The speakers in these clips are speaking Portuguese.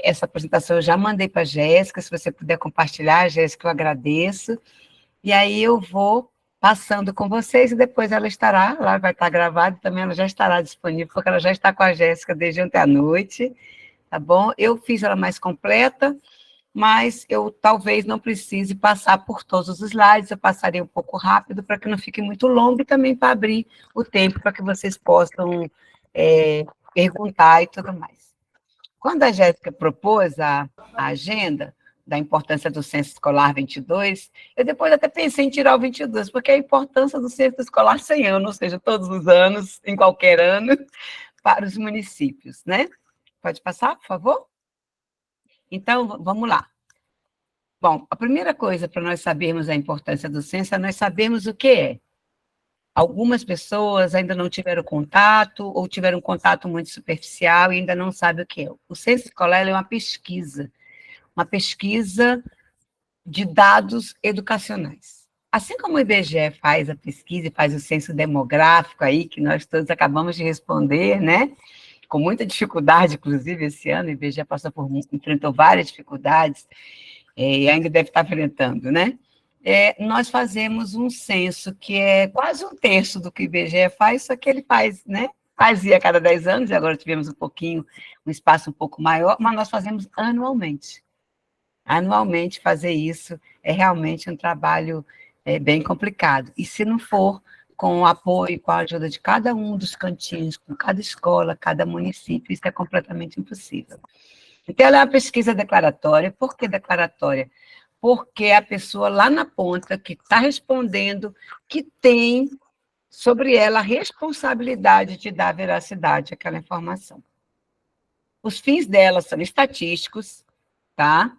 Essa apresentação eu já mandei para a Jéssica, se você puder compartilhar, Jéssica, eu agradeço. E aí eu vou passando com vocês e depois ela vai estar gravada e também ela já estará disponível, porque ela já está com a Jéssica desde ontem à noite, tá bom? Eu fiz ela mais completa, mas eu talvez não precise passar por todos os slides, eu passarei um pouco rápido para que não fique muito longo e também para abrir o tempo para que vocês possam perguntar e tudo mais. Quando a Jéssica propôs a agenda da importância do Censo Escolar 22, eu depois até pensei em tirar o 22, porque a importância do Censo Escolar 100 anos, ou seja, todos os anos, em qualquer ano, para os municípios, né? Pode passar, por favor? Então, vamos lá. Bom, a primeira coisa para nós sabermos a importância do censo é nós sabermos o que é. Algumas pessoas ainda não tiveram contato, ou tiveram um contato muito superficial e ainda não sabem o que é. O censo escolar é uma pesquisa de dados educacionais. Assim como o IBGE faz a pesquisa e faz o censo demográfico aí, que nós todos acabamos de responder, né? Com muita dificuldade, inclusive, esse ano, o IBGE enfrentou várias dificuldades, e ainda deve estar enfrentando, né? Nós fazemos um censo que é quase um terço do que o IBGE faz, só que ele faz, né? Fazia a cada 10 anos, e agora tivemos um espaço um pouco maior, mas nós fazemos anualmente. Anualmente fazer isso é realmente um trabalho bem complicado. E se não for com o apoio, com a ajuda de cada um dos cantinhos, com cada escola, cada município, isso é completamente impossível. Então, ela é uma pesquisa declaratória. Por que declaratória? Porque a pessoa lá na ponta, que está respondendo, que tem sobre ela a responsabilidade de dar veracidade àquela informação. Os fins dela são estatísticos, tá?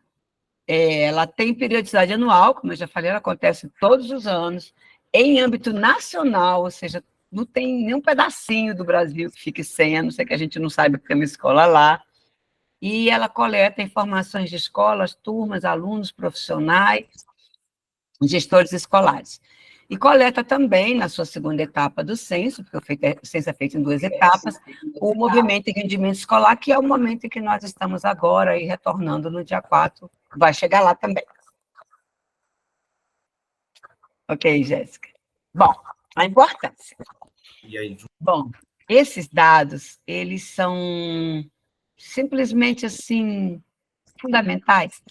Ela tem periodicidade anual, como eu já falei, ela acontece todos os anos, em âmbito nacional, ou seja, não tem nenhum pedacinho do Brasil que fique sem, a não ser que a gente não saiba que tem uma escola lá. E ela coleta informações de escolas, turmas, alunos, profissionais, gestores escolares. E coleta também, na sua segunda etapa do censo, porque o censo é feito em 2 etapas, o movimento e rendimento escolar, que é o momento em que nós estamos agora, e retornando no dia 4, vai chegar lá também. Ok, Jéssica. Bom, a importância. Bom, esses dados, eles são simplesmente, assim, fundamentais.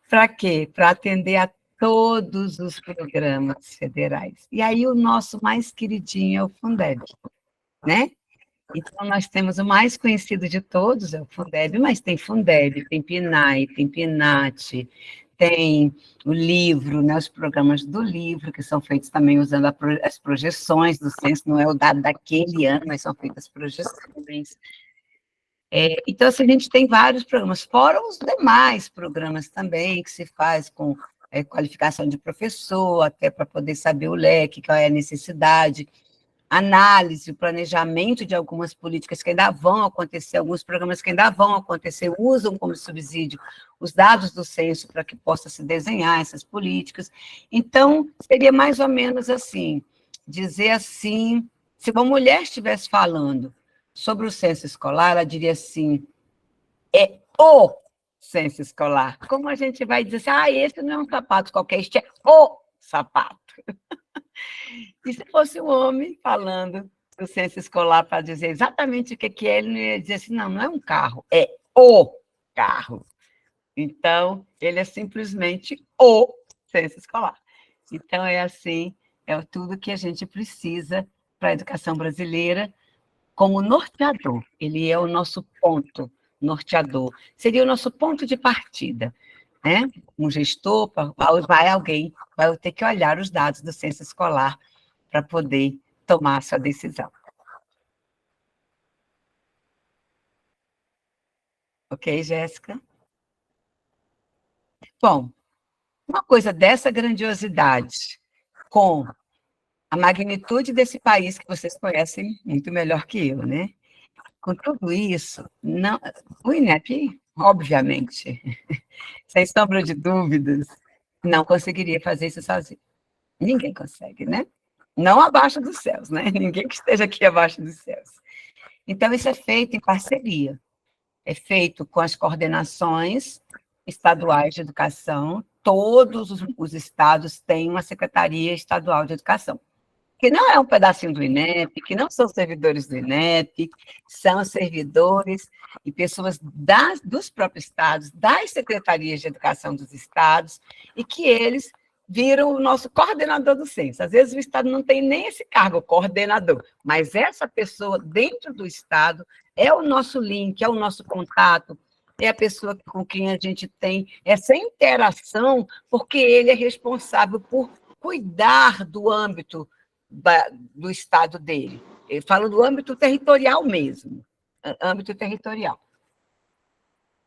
Para quê? Para atender a todos os programas federais. E aí o nosso mais queridinho é o Fundeb, né? Então, nós temos o mais conhecido de todos, é o Fundeb, mas tem Fundeb, tem PNAE, tem PNAT, tem o livro, né, os programas do livro, que são feitos também usando as projeções do censo, não é o dado daquele ano, mas são feitas projeções. Então, assim, a gente tem vários programas, fora os demais programas também, que se faz com qualificação de professor, até para poder saber o leque, qual é a necessidade, análise, o planejamento de algumas políticas que ainda vão acontecer, alguns programas que ainda vão acontecer, usam como subsídio os dados do censo para que possa se desenhar essas políticas. Então, seria mais ou menos assim, dizer assim, se uma mulher estivesse falando sobre o censo escolar, ela diria assim, é o censo escolar. Como a gente vai dizer assim, esse não é um sapato qualquer, este é o sapato. E se fosse um homem falando do censo escolar para dizer exatamente o que é, ele não ia dizer assim, não é um carro, é o carro. Então, ele é simplesmente o censo escolar. Então, é assim, é tudo que a gente precisa para a educação brasileira como norteador. Ele é o nosso ponto norteador. Seria o nosso ponto de partida. Né? Um gestor, alguém vai ter que olhar os dados do censo escolar para poder tomar a sua decisão. Ok, Jéssica? Bom, uma coisa dessa grandiosidade, com a magnitude desse país que vocês conhecem muito melhor que eu, né? Com tudo isso, não, o INEP, obviamente, sem sombra de dúvidas, não conseguiria fazer isso sozinho. Ninguém consegue, né? Não abaixo dos céus, né? Ninguém que esteja aqui abaixo dos céus. Então, isso é feito em parceria. É feito com as coordenações estaduais de educação. Todos os estados têm uma Secretaria Estadual de Educação, que não é um pedacinho do INEP, que não são servidores do INEP, são servidores e pessoas dos próprios estados, das secretarias de educação dos estados, e que eles viram o nosso coordenador do censo. Às vezes o estado não tem nem esse cargo, coordenador, mas essa pessoa dentro do estado é o nosso link, é o nosso contato, é a pessoa com quem a gente tem essa interação, porque ele é responsável por cuidar do âmbito do estado dele. Eu falo do âmbito territorial mesmo, âmbito territorial.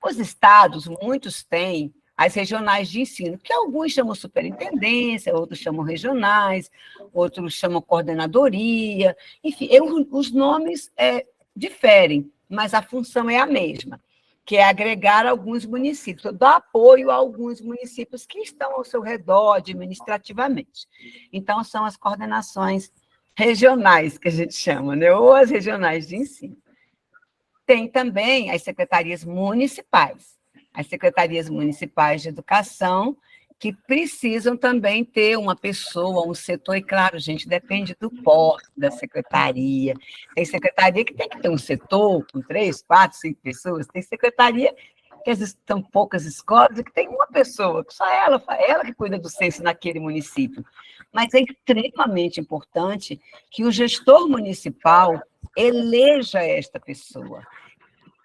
Os estados, muitos têm as regionais de ensino, que alguns chamam superintendência, outros chamam regionais, outros chamam coordenadoria, enfim, os nomes diferem, mas a função é a mesma, que é agregar alguns municípios, dar apoio a alguns municípios que estão ao seu redor administrativamente. Então, são as coordenações regionais, que a gente chama, né? Ou as regionais de ensino. Tem também as secretarias municipais. As secretarias municipais de educação, que precisam também ter uma pessoa, um setor, e claro, gente, depende do porte da secretaria. Tem secretaria que tem que ter um setor com 3, 4, 5 pessoas, tem secretaria que às vezes são poucas escolas e que tem uma pessoa, só ela que cuida do censo naquele município. Mas é extremamente importante que o gestor municipal eleja esta pessoa.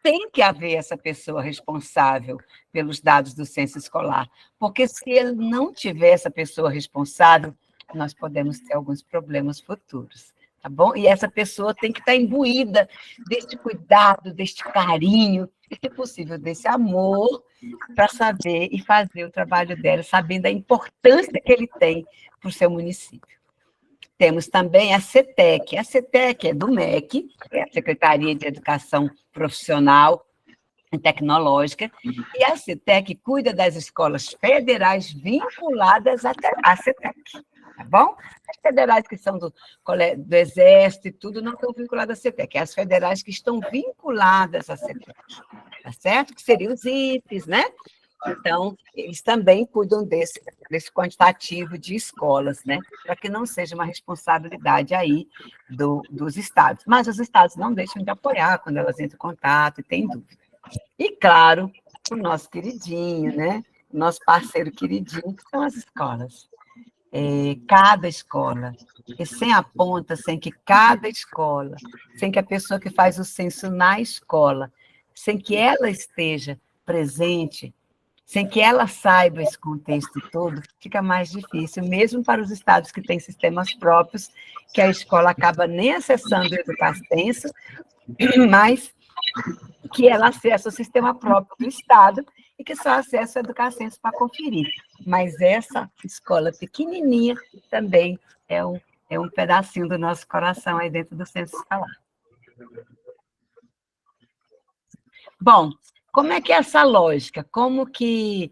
Tem que haver essa pessoa responsável pelos dados do censo escolar, porque se ele não tiver essa pessoa responsável, nós podemos ter alguns problemas futuros, tá bom? E essa pessoa tem que estar imbuída deste cuidado, deste carinho, e, se possível, desse amor, para saber e fazer o trabalho dela, sabendo a importância que ele tem para o seu município. Temos também a CETEC. A CETEC é do MEC, é a Secretaria de Educação Profissional e Tecnológica, e a CETEC cuida das escolas federais vinculadas à CETEC, tá bom? As federais que são do Exército e tudo não estão vinculadas à CETEC, é as federais que estão vinculadas à CETEC, tá certo? Que seriam os IFES, né? Então, eles também cuidam desse quantitativo de escolas, né? Para que não seja uma responsabilidade aí dos estados. Mas os estados não deixam de apoiar quando elas entram em contato e têm dúvida. E, claro, o nosso queridinho, né? O nosso parceiro queridinho, que são as escolas. Cada escola, e sem a ponta, sem que cada escola, sem que a pessoa que faz o censo na escola, sem que ela esteja presente, sem que ela saiba esse contexto todo, fica mais difícil, mesmo para os estados que têm sistemas próprios, que a escola acaba nem acessando o Educacenso, mas que ela acessa o sistema próprio do estado e que só acessa o Educacenso para conferir. Mas essa escola pequenininha também é um pedacinho do nosso coração aí dentro do censo escolar. Bom, como é que é essa lógica? Como que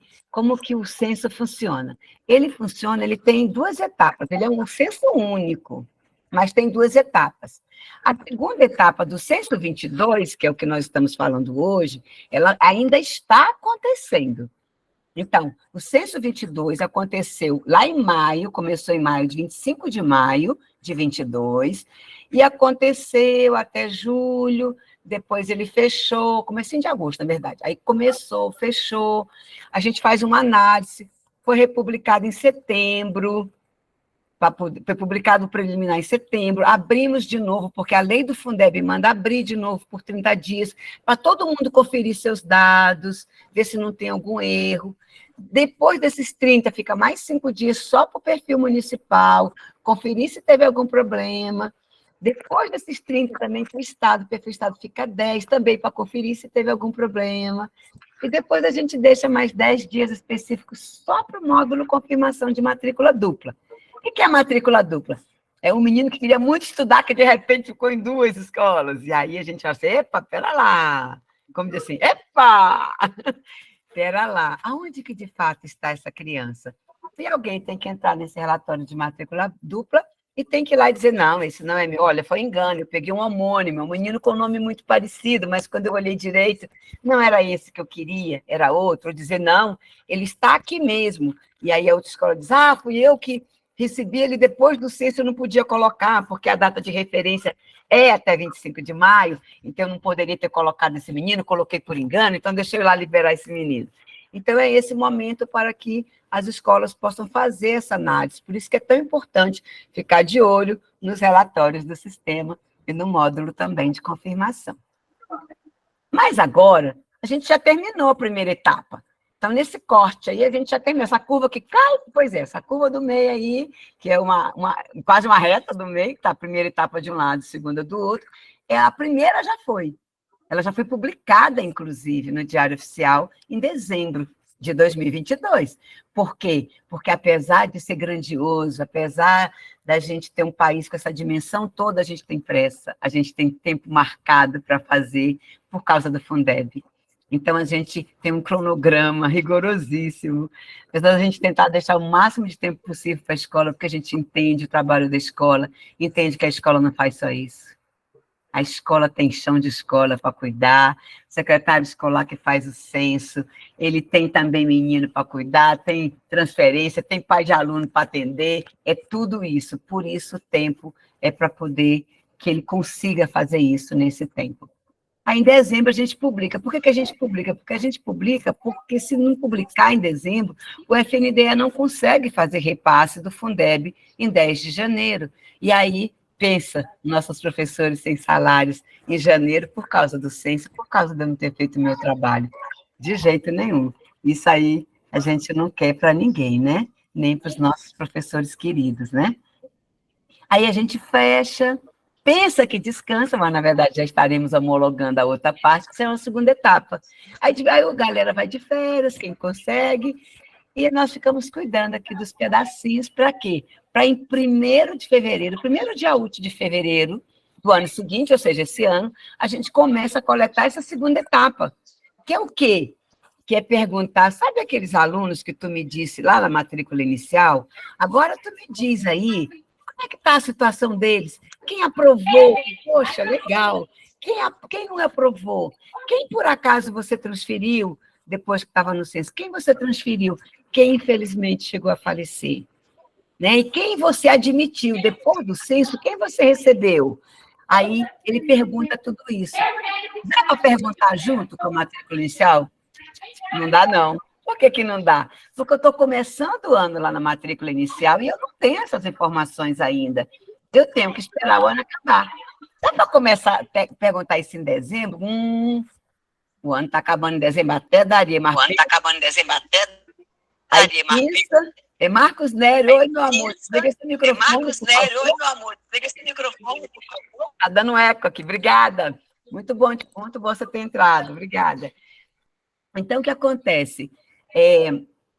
o censo funciona? Ele tem 2 etapas, ele é um censo único, mas tem 2 etapas. A segunda etapa do censo 22, que é o que nós estamos falando hoje, ela ainda está acontecendo. Então, o censo 22 aconteceu lá em maio, começou em maio, de 25 de maio de 22, e aconteceu até julho, depois ele fechou, comecinho de agosto, na verdade. Aí começou, fechou, a gente faz uma análise, foi republicado em setembro, foi publicado o preliminar em setembro, abrimos de novo, porque a lei do Fundeb manda abrir de novo por 30 dias, para todo mundo conferir seus dados, ver se não tem algum erro. Depois desses 30, fica mais 5 dias só para o perfil municipal, conferir se teve algum problema. Depois desses 30, também para o Estado, o perfil Estado fica 10, também para conferir se teve algum problema. E depois a gente deixa mais 10 dias específicos só para o módulo confirmação de matrícula dupla. O que é a matrícula dupla? É um menino que queria muito estudar, que de repente ficou em 2 escolas. E aí a gente fala assim, epa, pera lá. Como diz assim, epa! Pera lá, aonde que de fato está essa criança? E alguém tem que entrar nesse relatório de matrícula dupla e tem que ir lá e dizer, não, esse não é meu. Olha, foi engano, eu peguei um homônimo, um menino com um nome muito parecido, mas quando eu olhei direito, não era esse que eu queria, era outro. Ou dizer, não, ele está aqui mesmo. E aí a outra escola diz, fui eu que recebi ele depois do censo, eu não podia colocar, porque a data de referência é até 25 de maio, então eu não poderia ter colocado esse menino, coloquei por engano, então deixa eu ir lá liberar esse menino. Então, é esse momento para que as escolas possam fazer essa análise. Por isso que é tão importante ficar de olho nos relatórios do sistema e no módulo também de confirmação. Mas agora, a gente já terminou a primeira etapa. Então, nesse corte aí, a gente já tem essa curva que cai, pois é, essa curva do meio aí, que é quase uma reta do meio, que está a primeira etapa de um lado, a segunda do outro, a primeira já foi. Ela já foi publicada, inclusive, no Diário Oficial, em dezembro de 2022. Por quê? Porque, apesar de ser grandioso, apesar da gente ter um país com essa dimensão toda, a gente tem pressa, a gente tem tempo marcado para fazer por causa do Fundeb. Então, a gente tem um cronograma rigorosíssimo, apesar da gente tentar deixar o máximo de tempo possível para a escola, porque a gente entende o trabalho da escola, entende que a escola não faz só isso. A escola tem chão de escola para cuidar, o secretário escolar que faz o censo, ele tem também menino para cuidar, tem transferência, tem pai de aluno para atender, é tudo isso. Por isso, o tempo é para poder que ele consiga fazer isso nesse tempo. Aí, em dezembro, a gente publica. Por que a gente publica? Porque a gente publica porque, se não publicar em dezembro, o FNDE não consegue fazer repasse do Fundeb em 10 de janeiro. E aí, pensa, nossos professores sem salários em janeiro por causa do censo, por causa de eu não ter feito o meu trabalho. De jeito nenhum. Isso aí a gente não quer para ninguém, né? Nem para os nossos professores queridos, né? Aí a gente fecha, pensa que descansa, mas, na verdade, já estaremos homologando a outra parte, que será a segunda etapa. Aí a galera vai de férias, quem consegue, e nós ficamos cuidando aqui dos pedacinhos, para quê? Para em 1º de fevereiro, primeiro dia útil de fevereiro do ano seguinte, ou seja, esse ano, a gente começa a coletar essa segunda etapa, que é o quê? Que é perguntar, sabe aqueles alunos que tu me disse lá na matrícula inicial? Agora tu me diz aí, como é que está a situação deles? Quem aprovou? Poxa, legal. Quem não aprovou? Quem, por acaso, você transferiu depois que estava no censo? Quem você transferiu? Quem, infelizmente, chegou a falecer? Né? E quem você admitiu depois do censo? Quem você recebeu? Aí ele pergunta tudo isso. Dá para perguntar junto com a matrícula inicial? Não dá, não. Por que não dá? Porque eu estou começando o ano lá na matrícula inicial e eu não tenho essas informações ainda. Eu tenho que esperar o ano acabar. Dá para começar a perguntar isso em dezembro? O ano está acabando em dezembro, até daria, mas... O ano está acabando em dezembro, até daria, mas... É Marcos Nery, oi, meu amor, desliga esse microfone. É Marcos Nery, oi, meu amor, desliga esse microfone, por favor. Está dando eco aqui, obrigada. Muito bom você ter entrado, obrigada. Então, o que acontece?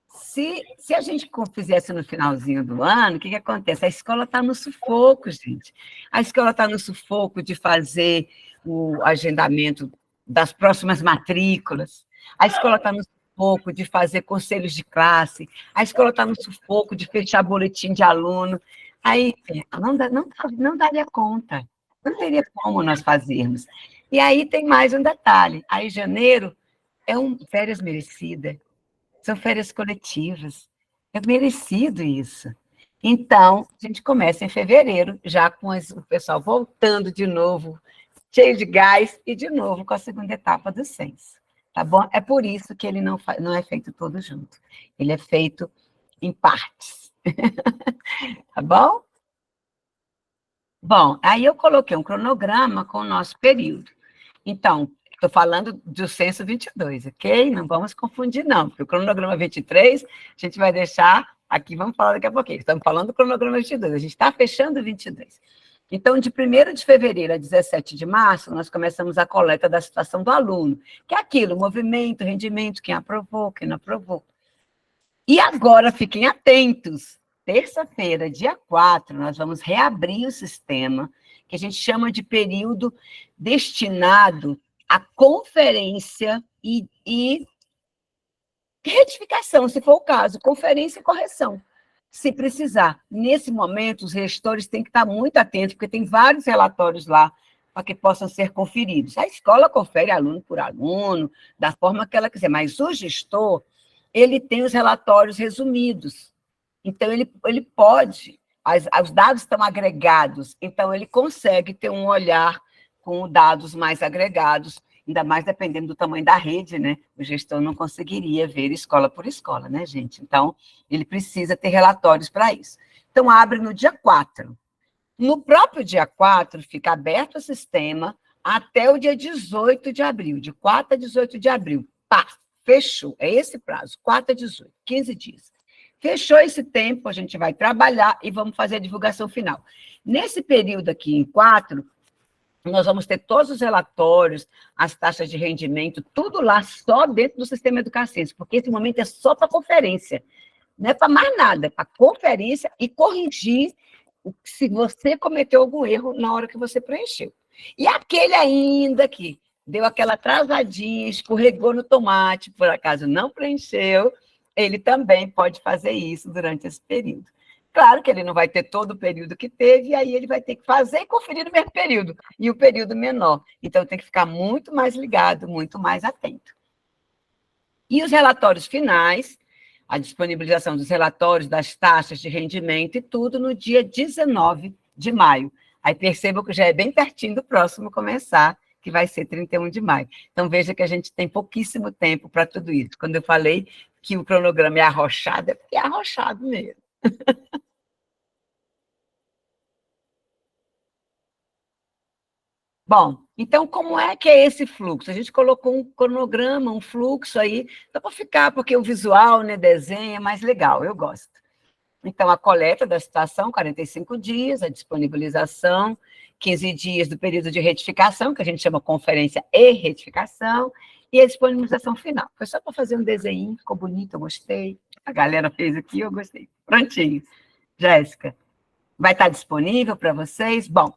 Se a gente fizesse no finalzinho do ano, o que acontece? A escola está no sufoco, gente. A escola está no sufoco de fazer o agendamento das próximas matrículas. A escola está no sufoco de fazer conselhos de classe. A escola está no sufoco de fechar boletim de aluno. Aí, não daria conta. Não teria como nós fazermos. E aí tem mais um detalhe. Aí, janeiro é férias merecidas. São férias coletivas. É merecido isso. Então, a gente começa em fevereiro, já com o pessoal voltando de novo, cheio de gás, e de novo com a segunda etapa do censo. Tá bom? É por isso que ele não é feito todo junto. Ele é feito em partes. Tá bom? Bom, aí eu coloquei um cronograma com o nosso período. Então, estou falando do censo 22, ok? Não vamos confundir, não, porque o cronograma 23, a gente vai deixar aqui, vamos falar daqui a pouquinho. Estamos falando do cronograma 22, a gente está fechando o 22. Então, de 1º de fevereiro a 17 de março, nós começamos a coleta da situação do aluno, que é aquilo, movimento, rendimento, quem aprovou, quem não aprovou. E agora, fiquem atentos, terça-feira, dia 4, nós vamos reabrir o sistema, que a gente chama de período destinado à conferência e retificação, se for o caso, conferência e correção. se precisar. Nesse momento, os gestores têm que estar muito atentos, porque tem vários relatórios lá para que possam ser conferidos. A escola confere aluno por aluno, da forma que ela quiser, mas o gestor, ele tem os relatórios resumidos. Então, ele pode, os dados estão agregados, então ele consegue ter um olhar com dados mais agregados, ainda mais dependendo do tamanho da rede, né? O gestor não conseguiria ver escola por escola, né, gente? Então, ele precisa ter relatórios para isso. Então, abre no dia 4. No próprio dia 4, fica aberto o sistema até o dia 18 de abril, de 4 a 18 de abril. Pá, fechou. É esse prazo, 4 a 18, 15 dias. Fechou esse tempo, a gente vai trabalhar e vamos fazer a divulgação final. Nesse período aqui, em 4, nós vamos ter todos os relatórios, as taxas de rendimento, tudo lá só dentro do sistema Educacense, porque esse momento é só para conferência, não é para mais nada, é para conferência e corrigir se você cometeu algum erro na hora que você preencheu. E aquele ainda que deu aquela atrasadinha, escorregou no tomate, por acaso não preencheu, ele também pode fazer isso durante esse período. Claro que ele não vai ter todo o período que teve, e aí ele vai ter que fazer e conferir no mesmo período, e o período menor. Então, tem que ficar muito mais ligado, muito mais atento. E os relatórios finais, a disponibilização dos relatórios, das taxas de rendimento e tudo no dia 19 de maio. Aí percebam que já é bem pertinho do próximo começar, que vai ser 31 de maio. Então, veja que a gente tem pouquíssimo tempo para tudo isso. Quando eu falei que o cronograma é arrochado, é porque é arrochado mesmo. Bom, então, como é que é esse fluxo? A gente colocou um cronograma, um fluxo aí, só para ficar, porque o visual, né, desenho é mais legal, eu gosto. Então, a coleta da citação, 45 dias, a disponibilização, 15 dias do período de retificação, que a gente chama conferência e retificação, e a disponibilização final. Foi só para fazer um desenho, ficou bonito, eu gostei. A galera fez aqui, eu gostei. Prontinho. Jéssica, vai estar disponível para vocês? Bom,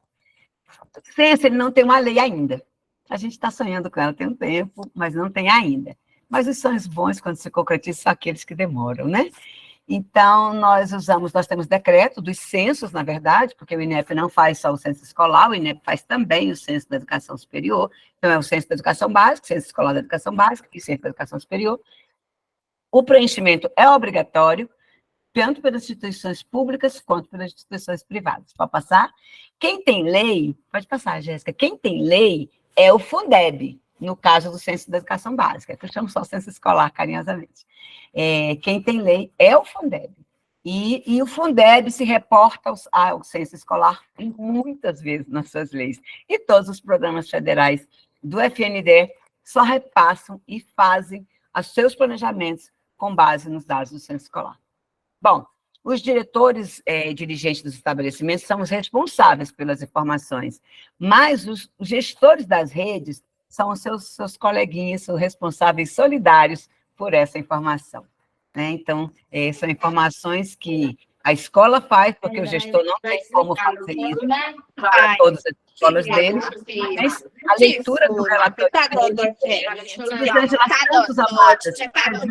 o censo, ele não tem uma lei ainda. A gente está sonhando com ela tem um tempo, mas não tem ainda. Mas os sonhos bons, quando se concretizam, são aqueles que demoram, né? Então, nós temos decreto dos censos, na verdade, porque o INEP não faz só o censo escolar, o INEP faz também o censo da educação superior, então é o censo da educação básica, censo escolar da educação básica e censo da educação superior. O preenchimento é obrigatório, tanto pelas instituições públicas quanto pelas instituições privadas. Pode passar? Quem tem lei, pode passar, Jéssica, quem tem lei é o Fundeb, no caso do Censo da Educação Básica, que eu chamo só Censo Escolar, carinhosamente. Quem tem lei é o Fundeb. E o Fundeb se reporta ao Censo Escolar muitas vezes nas suas leis. E todos os programas federais do FNDE só repassam e fazem os seus planejamentos com base nos dados do Censo Escolar. Bom, os diretores dirigentes dos estabelecimentos são os responsáveis pelas informações, mas os gestores das redes são os seus coleguinhas, são responsáveis solidários por essa informação. Né? Então, são informações que a escola faz, porque o gestor não tem como fazer isso para todas as escolas deles, mas a leitura do relatório... Eu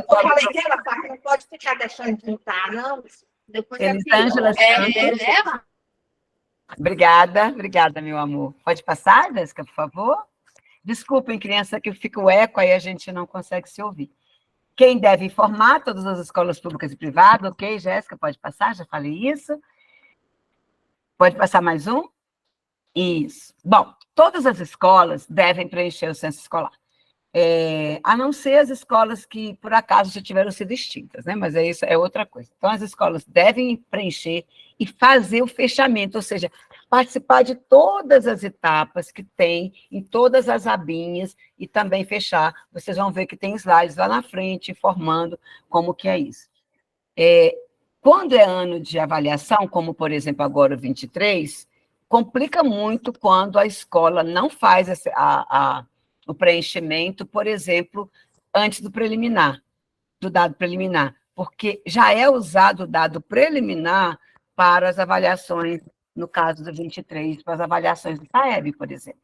falei que ela não pode ficar deixando de juntar, não? Elisângela Santos. Obrigada, meu amor. Pode passar, Jéssica, por favor? Desculpem, criança, que fica o eco, aí a gente não consegue se ouvir. Quem deve informar todas as escolas públicas e privadas, ok, Jéssica, pode passar, já falei isso. Pode passar mais um? Isso. Bom, todas as escolas devem preencher o censo escolar. A não ser as escolas que, por acaso, já tiveram sido extintas, né? Mas isso é outra coisa. Então, as escolas devem preencher e fazer o fechamento, ou seja, participar de todas as etapas que tem, em todas as abinhas, e também fechar. Vocês vão ver que tem slides lá na frente, informando como que é isso. Quando é ano de avaliação, como, por exemplo, agora o 23, complica muito quando a escola não faz o preenchimento, por exemplo, antes do preliminar, do dado preliminar, porque já é usado o dado preliminar para as avaliações, no caso do 23, para as avaliações do SAEB, por exemplo.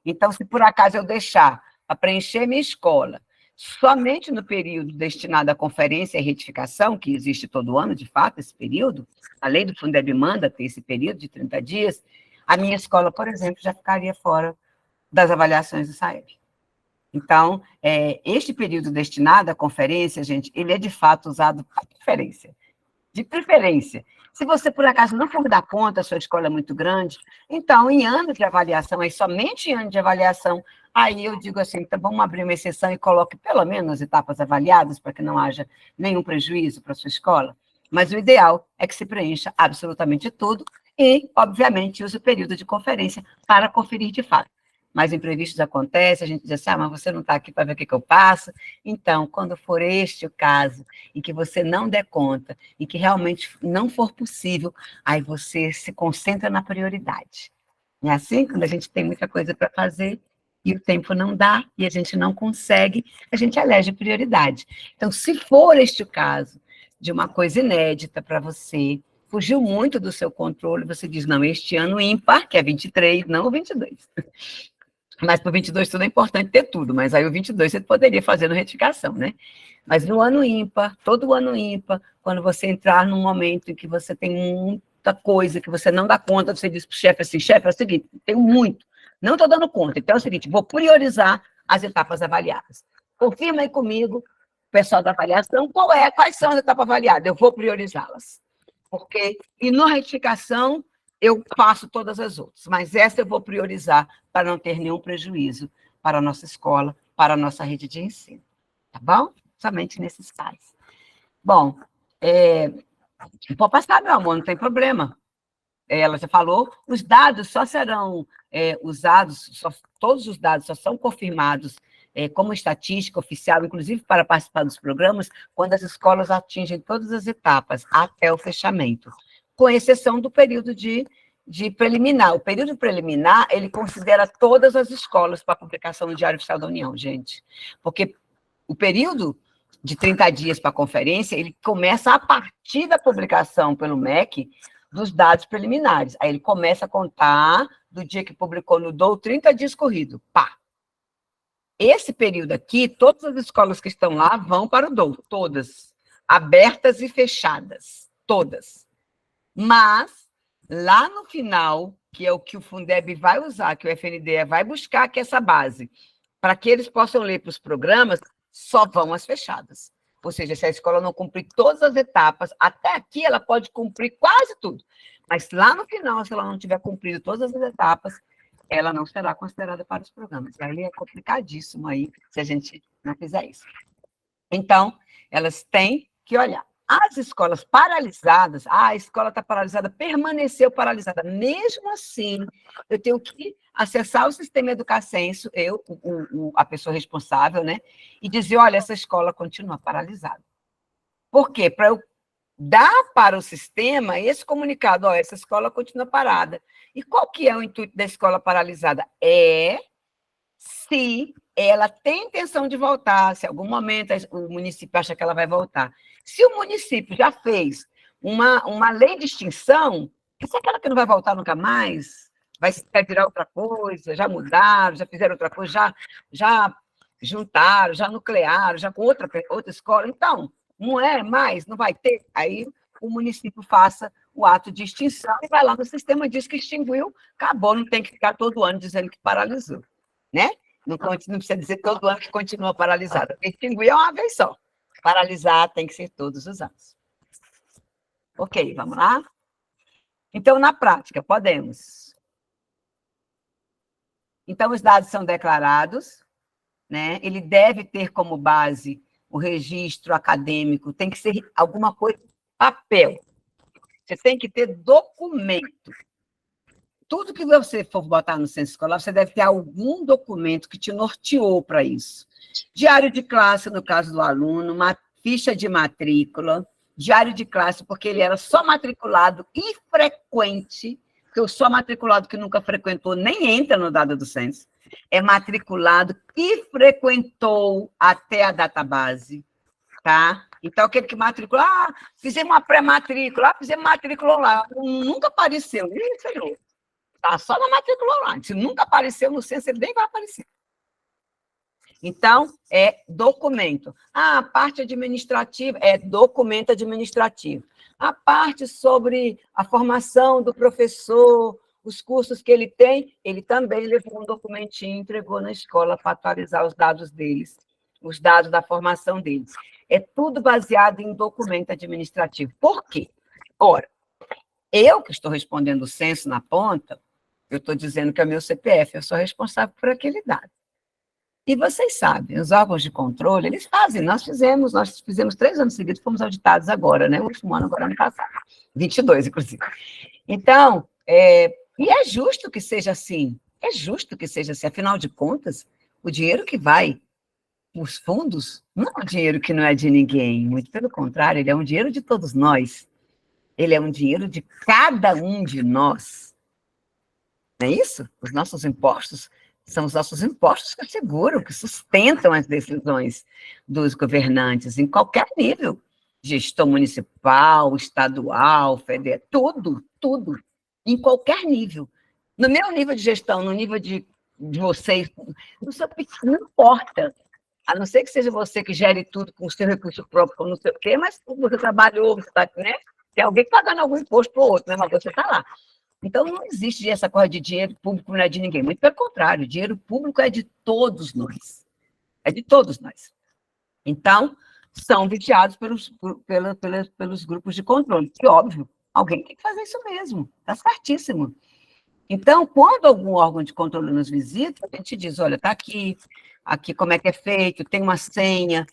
Então, se por acaso eu deixar para preencher minha escola, somente no período destinado à conferência e retificação, que existe todo ano, de fato, esse período, a lei do Fundeb manda ter esse período de 30 dias, a minha escola, por exemplo, já ficaria fora das avaliações do SAEB. Então, este período destinado à conferência, gente, ele é de fato usado para preferência. De preferência. Se você, por acaso, não for dar conta, a sua escola é muito grande, então, em ano de avaliação, aí somente em ano de avaliação, aí eu digo assim, então vamos abrir uma exceção e coloque pelo menos as etapas avaliadas, para que não haja nenhum prejuízo para a sua escola. Mas o ideal é que se preencha absolutamente tudo e, obviamente, use o período de conferência para conferir de fato. Mas imprevistos acontecem, a gente diz assim, mas você não está aqui para ver o que eu passo. Então, quando for este o caso, e que você não der conta, e que realmente não for possível, aí você se concentra na prioridade. Não é assim? Quando a gente tem muita coisa para fazer, e o tempo não dá, e a gente não consegue, a gente elege prioridade. Então, se for este o caso, de uma coisa inédita para você, fugiu muito do seu controle, você diz, não, este ano ímpar, que é 23, não o 22. Mas para o 22 tudo é importante ter tudo, mas aí o 22 você poderia fazer no retificação, né? Mas no ano ímpar, todo ano ímpar, quando você entrar num momento em que você tem muita coisa, que você não dá conta, você diz para o chefe assim, chefe, é o seguinte, tenho muito, não estou dando conta, então é o seguinte, vou priorizar as etapas avaliadas. Confirma aí comigo, pessoal da avaliação, quais são as etapas avaliadas, eu vou priorizá-las. Porque, e na retificação, eu faço todas as outras, mas essa eu vou priorizar para não ter nenhum prejuízo para a nossa escola, para a nossa rede de ensino. Tá bom? Somente nesses casos. Bom, pode passar, meu amor, não tem problema. Ela já falou, os dados só serão usados, todos os dados só são confirmados como estatística oficial, inclusive para participar dos programas, quando as escolas atingem todas as etapas, até o fechamento, com exceção do período de preliminar. O período preliminar, ele considera todas as escolas para publicação no Diário Oficial da União, gente. Porque o período de 30 dias para a conferência, ele começa a partir da publicação pelo MEC dos dados preliminares. Aí ele começa a contar do dia que publicou no DOU, 30 dias corrido. Pá! Esse período aqui, todas as escolas que estão lá vão para o DOU, todas. Abertas e fechadas, todas. Mas, lá no final, que é o que o Fundeb vai usar, que o FNDE vai buscar, que é essa base, para que eles possam ler para os programas, só vão as fechadas. Ou seja, se a escola não cumprir todas as etapas, até aqui ela pode cumprir quase tudo. Mas lá no final, se ela não tiver cumprido todas as etapas, ela não será considerada para os programas. Aí é complicadíssimo aí, se a gente não fizer isso. Então, elas têm que olhar. As escolas paralisadas, a escola está paralisada, permaneceu paralisada. Mesmo assim, eu tenho que acessar o sistema Educacenso, a pessoa responsável, né? E dizer, olha, essa escola continua paralisada. Por quê? Para eu dar para o sistema esse comunicado, ó, essa escola continua parada. E qual que é o intuito da escola paralisada? Se ela tem intenção de voltar, se em algum momento o município acha que ela vai voltar. Se o município já fez uma lei de extinção, isso é aquela que não vai voltar nunca mais, vai virar outra coisa, já mudaram, já fizeram outra coisa, já juntaram, já nuclearam, já com outra escola. Então, não é mais, não vai ter. Aí o município faça o ato de extinção e vai lá no sistema, diz que extinguiu, acabou, não tem que ficar todo ano dizendo que paralisou. Né? Não precisa dizer todo ano que continua paralisada, porque extinguir é uma vez só. Paralisar tem que ser todos os anos. Ok, vamos lá? Então, na prática, podemos. Então, os dados são declarados, né? Ele deve ter como base o registro acadêmico, tem que ser alguma coisa, papel. Você tem que ter documento. Tudo que você for botar no censo escolar, você deve ter algum documento que te norteou para isso. Diário de classe, no caso do aluno, uma ficha de matrícula, diário de classe, porque ele era só matriculado e frequente, porque o só matriculado que nunca frequentou nem entra no dado do censo, é matriculado e frequentou até a database, tá? Então, aquele que matriculou, fizemos uma pré-matrícula, fizemos matrícula lá, nunca apareceu, nem sei. Está só na matrícula online. Se nunca apareceu no censo, ele nem vai aparecer. Então, é documento. A parte administrativa é documento administrativo. A parte sobre a formação do professor, os cursos que ele tem, ele também levou um documentinho e entregou na escola para atualizar os dados deles, os dados da formação deles. É tudo baseado em documento administrativo. Por quê? Ora, eu que estou respondendo o censo na ponta, eu estou dizendo que é o meu CPF, eu sou responsável por aquele dado. E vocês sabem, os órgãos de controle, eles fazem, nós fizemos 3 anos seguidos, fomos auditados agora, né? O último ano, agora ano passado, 22, inclusive. Então, e é justo que seja assim, afinal de contas, o dinheiro que vai os fundos não é um dinheiro que não é de ninguém, muito pelo contrário, ele é um dinheiro de todos nós, ele é um dinheiro de cada um de nós, não é isso? Os nossos impostos são os nossos impostos que asseguram, que sustentam as decisões dos governantes em qualquer nível, gestão municipal, estadual, federal, tudo, em qualquer nível. No meu nível de gestão, no nível de vocês, não importa, a não ser que seja você que gere tudo com o seu recurso próprio, com não sei o quê, mas você trabalhou, você tá, né? Tem alguém pagando algum imposto para o outro, né? Mas você está lá. Então, não existe essa coisa de dinheiro público não é de ninguém. Muito pelo contrário, o dinheiro público é de todos nós. É de todos nós. Então, são vigiados pelos grupos de controle. Que, óbvio, alguém tem que fazer isso mesmo. Está certíssimo. Então, quando algum órgão de controle nos visita, a gente diz, olha, está aqui como é que é feito, tem uma senha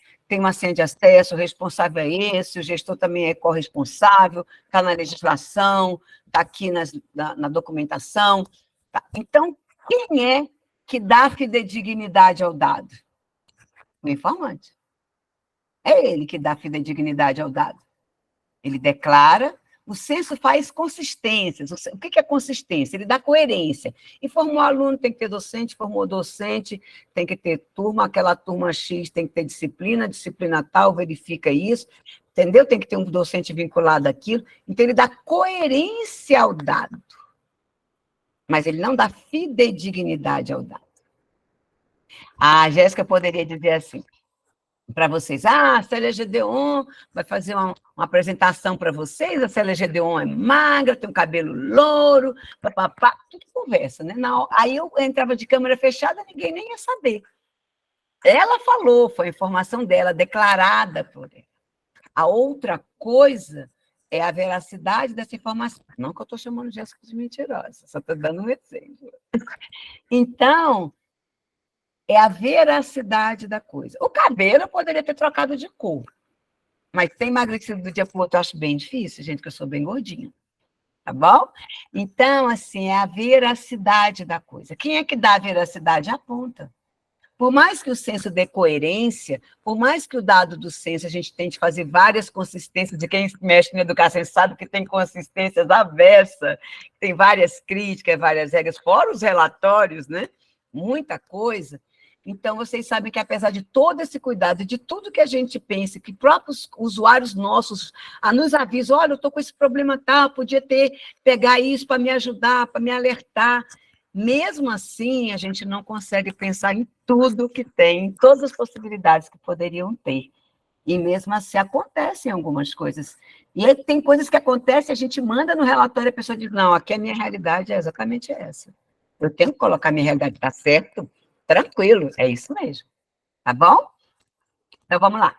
de acesso, o responsável é esse, o gestor também é corresponsável, está na legislação, está aqui na documentação. Tá. Então, quem é que dá fidedignidade ao dado? O informante. É ele que dá fidedignidade ao dado. Ele declara. O censo faz consistências. O que é consistência? Ele dá coerência. Informou aluno, tem que ter docente, formou docente, tem que ter turma, aquela turma X tem que ter disciplina tal, verifica isso, entendeu? Tem que ter um docente vinculado àquilo. Então, ele dá coerência ao dado, mas ele não dá fidedignidade ao dado. A Jéssica poderia dizer assim, para vocês, a Célia Gedeon vai fazer uma apresentação para vocês, a Célia Gedeon é magra, tem um cabelo louro, papapá, tudo conversa, né? Aí eu entrava de câmera fechada, ninguém nem ia saber. Ela falou, foi a informação dela, declarada por ela. A outra coisa é a veracidade dessa informação. Não que eu estou chamando Jéssica de mentirosa, só estou dando um exemplo. Então, é a veracidade da coisa. O cabelo eu poderia ter trocado de cor, mas ter emagrecido do dia para o outro eu acho bem difícil, gente, que eu sou bem gordinha, tá bom? Então, assim, é a veracidade da coisa. Quem é que dá a veracidade? A ponta. Por mais que o censo dê coerência, por mais que o dado do censo a gente tente fazer várias consistências, de quem mexe na educação sabe que tem consistências avessas, tem várias críticas, várias regras, fora os relatórios, né? Muita coisa. Então, vocês sabem que, apesar de todo esse cuidado, de tudo que a gente pensa, que próprios usuários nossos nos avisam, olha, eu estou com esse problema tal, podia pegar isso para me ajudar, para me alertar. Mesmo assim, a gente não consegue pensar em tudo que tem, em todas as possibilidades que poderiam ter. E mesmo assim, acontecem algumas coisas. E aí, tem coisas que acontecem, a gente manda no relatório, a pessoa diz, não, aqui a minha realidade é exatamente essa. Eu tenho que colocar minha realidade, está certo? Tranquilo, é isso mesmo. Tá bom? Então, vamos lá.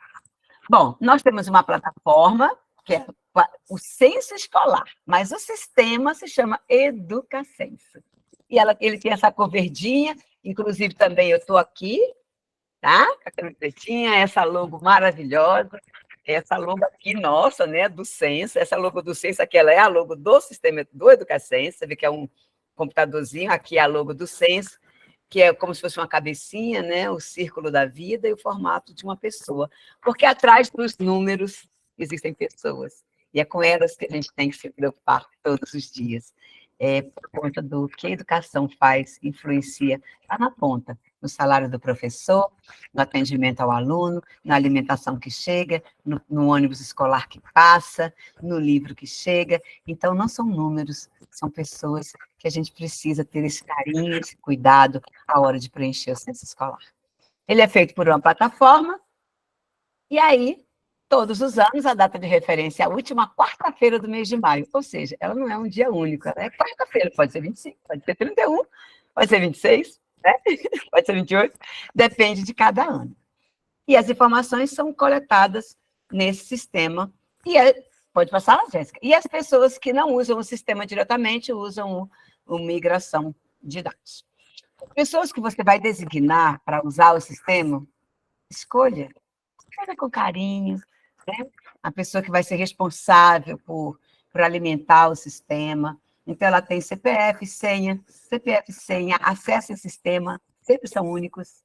Bom, nós temos uma plataforma, que é o Censo Escolar, mas o sistema se chama Educacenso. E ele tem essa cor verdinha, inclusive também eu estou aqui, tá? Com a camisetinha, essa logo maravilhosa, essa logo aqui nossa, né, do Censo, essa logo do Censo aqui, ela é a logo do sistema do Educacenso, você vê que é um computadorzinho, aqui é a logo do Censo, que é como se fosse uma cabecinha, né, o círculo da vida e o formato de uma pessoa. Porque atrás dos números existem pessoas. E é com elas que a gente tem que se preocupar todos os dias. Por conta do que a educação faz, influencia, está na ponta, no salário do professor, no atendimento ao aluno, na alimentação que chega, no ônibus escolar que passa, no livro que chega. Então, não são números, são pessoas que a gente precisa ter esse carinho, esse cuidado à hora de preencher o censo escolar. Ele é feito por uma plataforma, e aí, todos os anos, a data de referência é a última quarta-feira do mês de maio, ou seja, ela não é um dia único, ela é quarta-feira, pode ser 25, pode ser 31, pode ser 26, né? Pode ser 28, depende de cada ano. E as informações são coletadas nesse sistema, pode passar, Jéssica? E as pessoas que não usam o sistema diretamente usam o migração de dados. Pessoas que você vai designar para usar o sistema, escolha com carinho, né? A pessoa que vai ser responsável por alimentar o sistema. Então, ela tem CPF, senha, acesso ao sistema, sempre são únicos,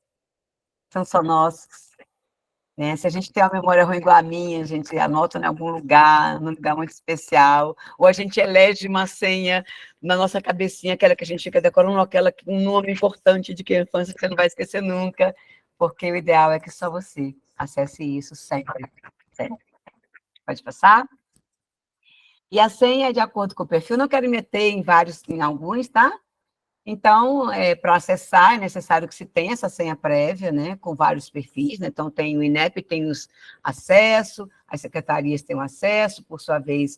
são só nossos. Né? Se a gente tem uma memória ruim igual a minha, a gente anota em algum lugar, num lugar muito especial, ou a gente elege uma senha na nossa cabecinha, aquela que a gente fica decorando, aquela um nome importante de criança que você não vai esquecer nunca, porque o ideal é que só você acesse isso sempre. Sempre. Pode passar? E a senha é de acordo com o perfil, não quero meter em alguns, tá? Então, para acessar, é necessário que se tenha essa senha prévia, né, com vários perfis, né? Então, tem o INEP, tem os acesso, as secretarias têm o acesso, por sua vez,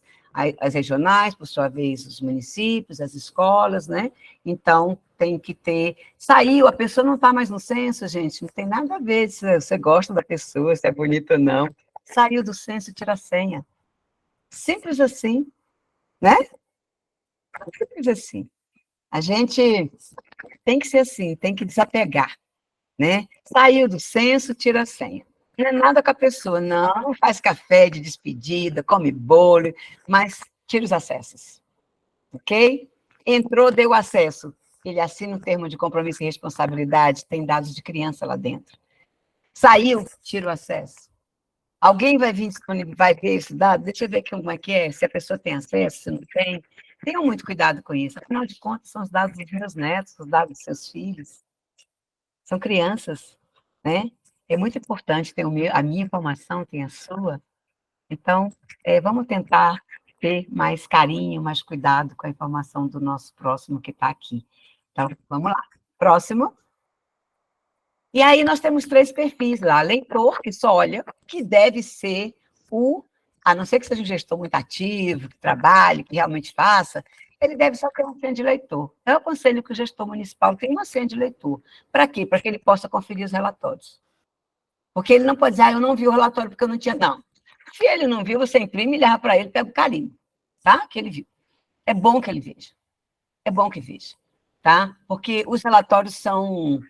as regionais, por sua vez, os municípios, as escolas, né? Então, tem que ter... Saiu, a pessoa não está mais no censo, gente, não tem nada a ver se você gosta da pessoa, se é bonita ou não. Saiu do censo, tira a senha. Simples assim, né? Simples assim. A gente tem que ser assim, tem que desapegar, né? Saiu do censo, tira a senha. Não é nada com a pessoa, não faz café de despedida, come bolo, mas tira os acessos, ok? Entrou, deu acesso, ele assina um termo de compromisso e responsabilidade, tem dados de criança lá dentro. Saiu, tira o acesso. Alguém vai vir disponível, vai ver esse dado? Deixa eu ver como é que é, se a pessoa tem acesso, se não tem. Tenham muito cuidado com isso. Afinal de contas, são os dados dos meus netos, os dados dos seus filhos. São crianças, né? É muito importante ter a minha informação, tem a sua. Então, vamos tentar ter mais carinho, mais cuidado com a informação do nosso próximo que está aqui. Então, vamos lá. Próximo. E aí nós temos 3 perfis lá. Leitor, que só olha, que deve ser a não ser que seja um gestor muito ativo, que trabalhe, que realmente faça, ele deve só ter uma senha de leitor. Eu aconselho que o gestor municipal tenha uma senha de leitor. Para quê? Para que ele possa conferir os relatórios. Porque ele não pode dizer, eu não vi o relatório porque eu não tinha... Não. Se ele não viu, você imprime e leva para ele, pega o carimbo, tá? Que ele viu. É bom que ele veja. É bom que veja, tá? Porque os relatórios são...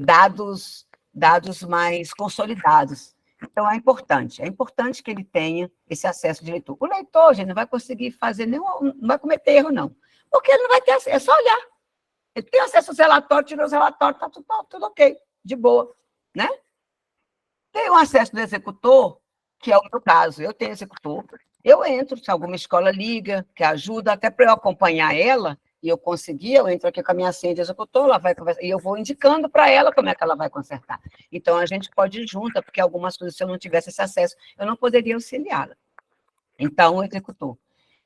dados mais consolidados. Então, é importante que ele tenha esse acesso de leitor. O leitor, gente, não vai conseguir fazer não vai cometer erro, não, porque ele não vai ter acesso, é só olhar. Ele tem acesso aos relatórios, tirou os relatórios, está tudo ok, de boa, né? Tem o acesso do executor, que é o meu caso, eu tenho executor, eu entro, se alguma escola liga, que ajuda, até para eu acompanhar ela, e eu conseguir, eu entro aqui com a minha senha de executor, ela vai conversar, e eu vou indicando para ela como é que ela vai consertar. Então, a gente pode ir junto, porque algumas coisas, se eu não tivesse esse acesso, eu não poderia auxiliá-la. Então, o executor.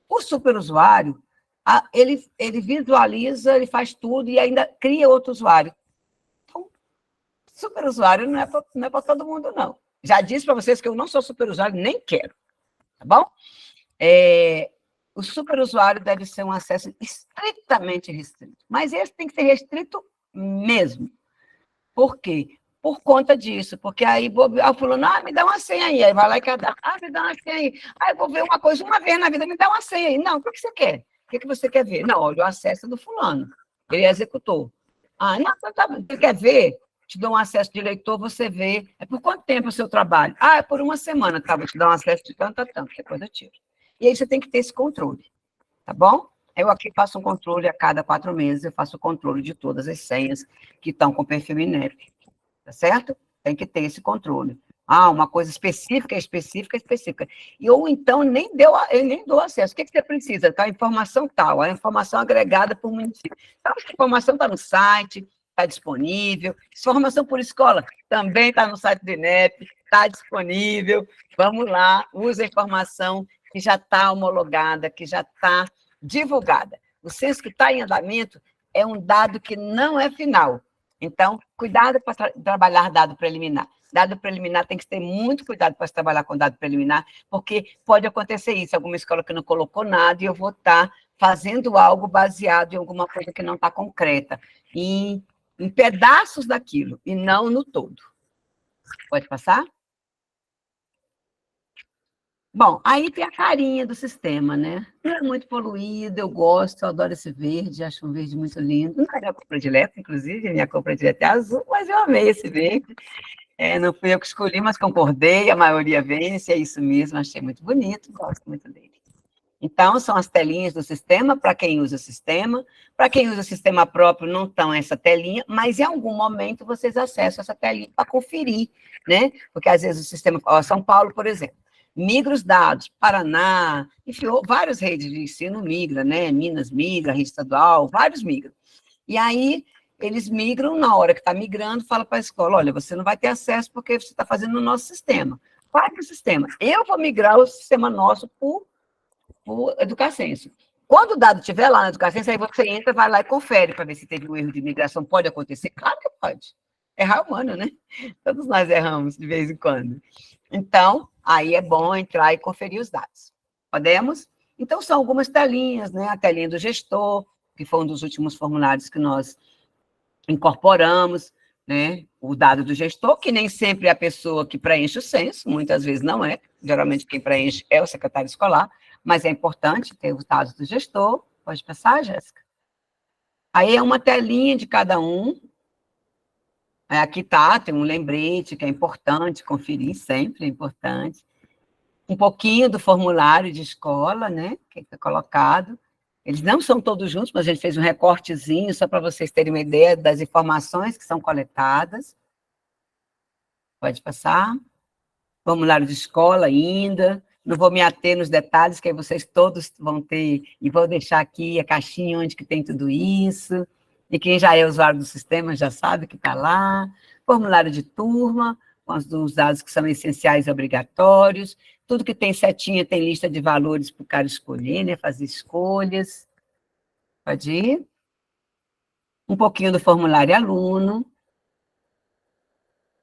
O superusuário, ele visualiza, ele faz tudo e ainda cria outro usuário. Então, superusuário não é para todo mundo, não. Já disse para vocês que eu não sou superusuário, nem quero, tá bom? O superusuário deve ser um acesso estritamente restrito, mas esse tem que ser restrito mesmo. Por quê? Por conta disso, porque aí o fulano, me dá uma senha aí vai lá e cadastra, me dá uma senha aí, eu vou ver uma coisa uma vez na vida, me dá uma senha aí. Não, o que você quer? O que você quer ver? Não, olha, o acesso do fulano, ele é executor. Não, você quer ver? Te dou um acesso de leitor, você vê. É por quanto tempo o seu trabalho? É por uma semana, tá? Vou te dar um acesso de tanto a tanto, depois eu tiro. E aí você tem que ter esse controle, tá bom? Eu aqui faço um controle a cada 4 meses, eu faço o controle de todas as senhas que estão com perfil INEP, tá certo? Tem que ter esse controle. Uma coisa específica. Ou então, eu nem dou acesso. O que você precisa? Tá? A informação tal, a informação agregada por município. Então, essa informação está no site, está disponível. Informação por escola também está no site do INEP, está disponível. Vamos lá, usa a informação que já está homologada, que já está divulgada. O censo que está em andamento é um dado que não é final. Então, cuidado para trabalhar dado preliminar. Dado preliminar tem que ter muito cuidado para se trabalhar com dado preliminar, porque pode acontecer isso, alguma escola que não colocou nada e eu vou estar fazendo algo baseado em alguma coisa que não está concreta, em pedaços daquilo, e não no todo. Pode passar? Bom, aí tem a carinha do sistema, né? Não é muito poluído, eu gosto, eu adoro esse verde, acho um verde muito lindo. Não é minha cor predileta, inclusive, minha cor predileta é azul, mas eu amei esse verde. Não fui eu que escolhi, mas concordei, a maioria vence, é isso mesmo, achei muito bonito, gosto muito dele. Então, são as telinhas do sistema, para quem usa o sistema. Para quem usa o sistema próprio, não estão essa telinha, mas em algum momento vocês acessam essa telinha para conferir, né? Porque às vezes o sistema, São Paulo, por exemplo, migra os dados, Paraná, enfim, várias redes de ensino migra, né? Minas migra, rede estadual, vários migram. E aí, eles migram, na hora que está migrando, fala para a escola, olha, você não vai ter acesso porque você está fazendo no nosso sistema. Qual é o sistema? Eu vou migrar o sistema nosso por Educacenso. Quando o dado estiver lá na Educacenso, aí você entra, vai lá e confere para ver se teve um erro de migração. Pode acontecer? Claro que pode. Errar é humano, né? Todos nós erramos de vez em quando. Então, aí é bom entrar e conferir os dados. Podemos? Então, são algumas telinhas, né? A telinha do gestor, que foi um dos últimos formulários que nós incorporamos, né? O dado do gestor, que nem sempre é a pessoa que preenche o censo, muitas vezes não é. Geralmente quem preenche é o secretário escolar, mas é importante ter os dados do gestor. Pode passar, Jéssica? Aí é uma telinha de cada um. Aqui tem um lembrete que é importante, conferir sempre é importante. Um pouquinho do formulário de escola, né, que está colocado. Eles não são todos juntos, mas a gente fez um recortezinho, só para vocês terem uma ideia das informações que são coletadas. Pode passar. Formulário de escola ainda. Não vou me ater nos detalhes, que aí vocês todos vão ter, e vou deixar aqui a caixinha onde que tem tudo isso. E quem já é usuário do sistema já sabe que está lá. Formulário de turma, com os dados que são essenciais e obrigatórios. Tudo que tem setinha tem lista de valores para o cara escolher, né? Fazer escolhas. Pode ir. Um pouquinho do formulário aluno.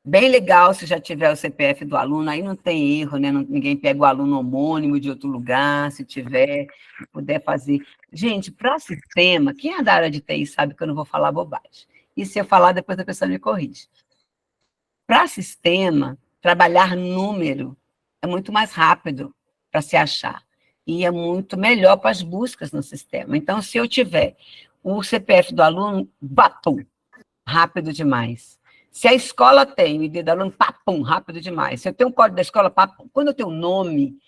Bem legal se já tiver o CPF do aluno, aí não tem erro, né? Ninguém pega o aluno homônimo de outro lugar, se tiver, puder fazer. Gente, para sistema, quem é da área de TI sabe que eu não vou falar bobagem. E se eu falar, depois a pessoa me corrige. Para sistema, trabalhar número é muito mais rápido para se achar. E é muito melhor para as buscas no sistema. Então, se eu tiver o CPF do aluno, batum, rápido demais. Se a escola tem o ID do aluno, papum, rápido demais. Se eu tenho um código da escola, papum. Quando eu tenho um nome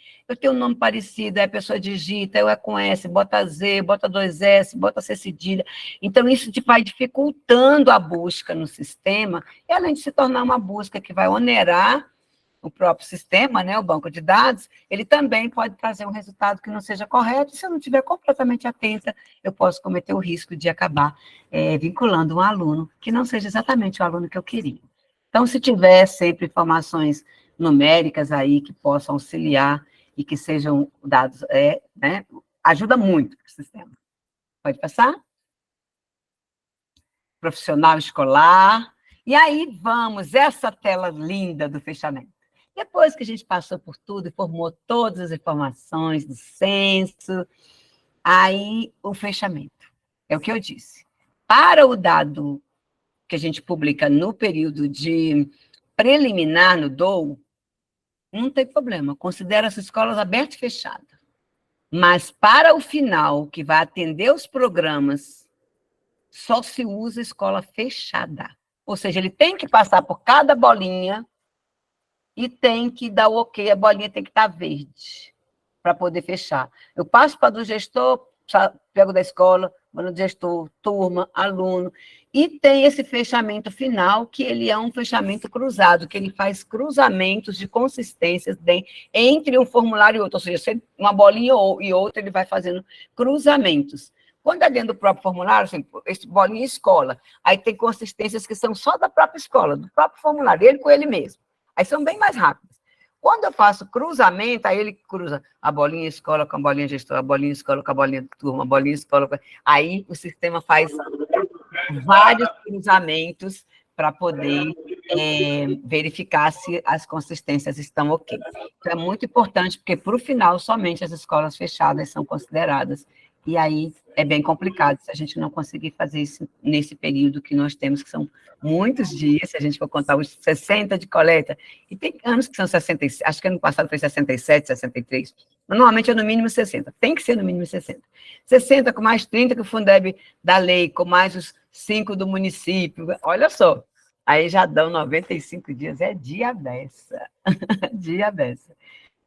parecido, aí a pessoa digita, eu é com S, bota Z, bota 2S, bota C cedilha. Então, isso vai dificultando a busca no sistema, e além de se tornar uma busca que vai onerar o próprio sistema, né, o banco de dados, ele também pode trazer um resultado que não seja correto, e se eu não estiver completamente atenta, eu posso cometer o risco de acabar vinculando um aluno que não seja exatamente o aluno que eu queria. Então, se tiver sempre informações numéricas aí que possam auxiliar e que sejam dados, né, ajuda muito o sistema. Pode passar? Profissional escolar. E aí, vamos, essa tela linda do fechamento. Depois que a gente passou por tudo e formou todas as informações do censo, aí o fechamento. É o que eu disse. Para o dado que a gente publica no período de preliminar no DOU, não tem problema, considera as escolas abertas e fechadas. Mas para o final, que vai atender os programas, só se usa escola fechada. Ou seja, ele tem que passar por cada bolinha e tem que dar o ok, a bolinha tem que estar verde para poder fechar. Eu passo para do gestor, pego da escola, vou no gestor, turma, aluno, e tem esse fechamento final, que ele é um fechamento cruzado, que ele faz cruzamentos de consistências entre um formulário e outro, ou seja, uma bolinha e outra, ele vai fazendo cruzamentos. Quando é dentro do próprio formulário, assim, esse bolinha escola, aí tem consistências que são só da própria escola, do próprio formulário, ele com ele mesmo. Aí são bem mais rápidos. Quando eu faço cruzamento, aí ele cruza a bolinha escola com a bolinha gestora, a bolinha escola com a bolinha turma, a bolinha escola com... Aí o sistema faz vários cruzamentos para poder verificar se as consistências estão ok. Então, é muito importante, porque, para o final, somente as escolas fechadas são consideradas, e aí é bem complicado se a gente não conseguir fazer isso nesse período que nós temos, que são muitos dias, se a gente for contar os 60 de coleta, e tem anos que são 66, acho que ano passado foi 67, 63, mas normalmente é no mínimo 60, tem que ser no mínimo 60. 60 com mais 30 que o Fundeb da lei, com mais os 5 do município, olha só, aí já dão 95 dias, é dia beça, dia beça,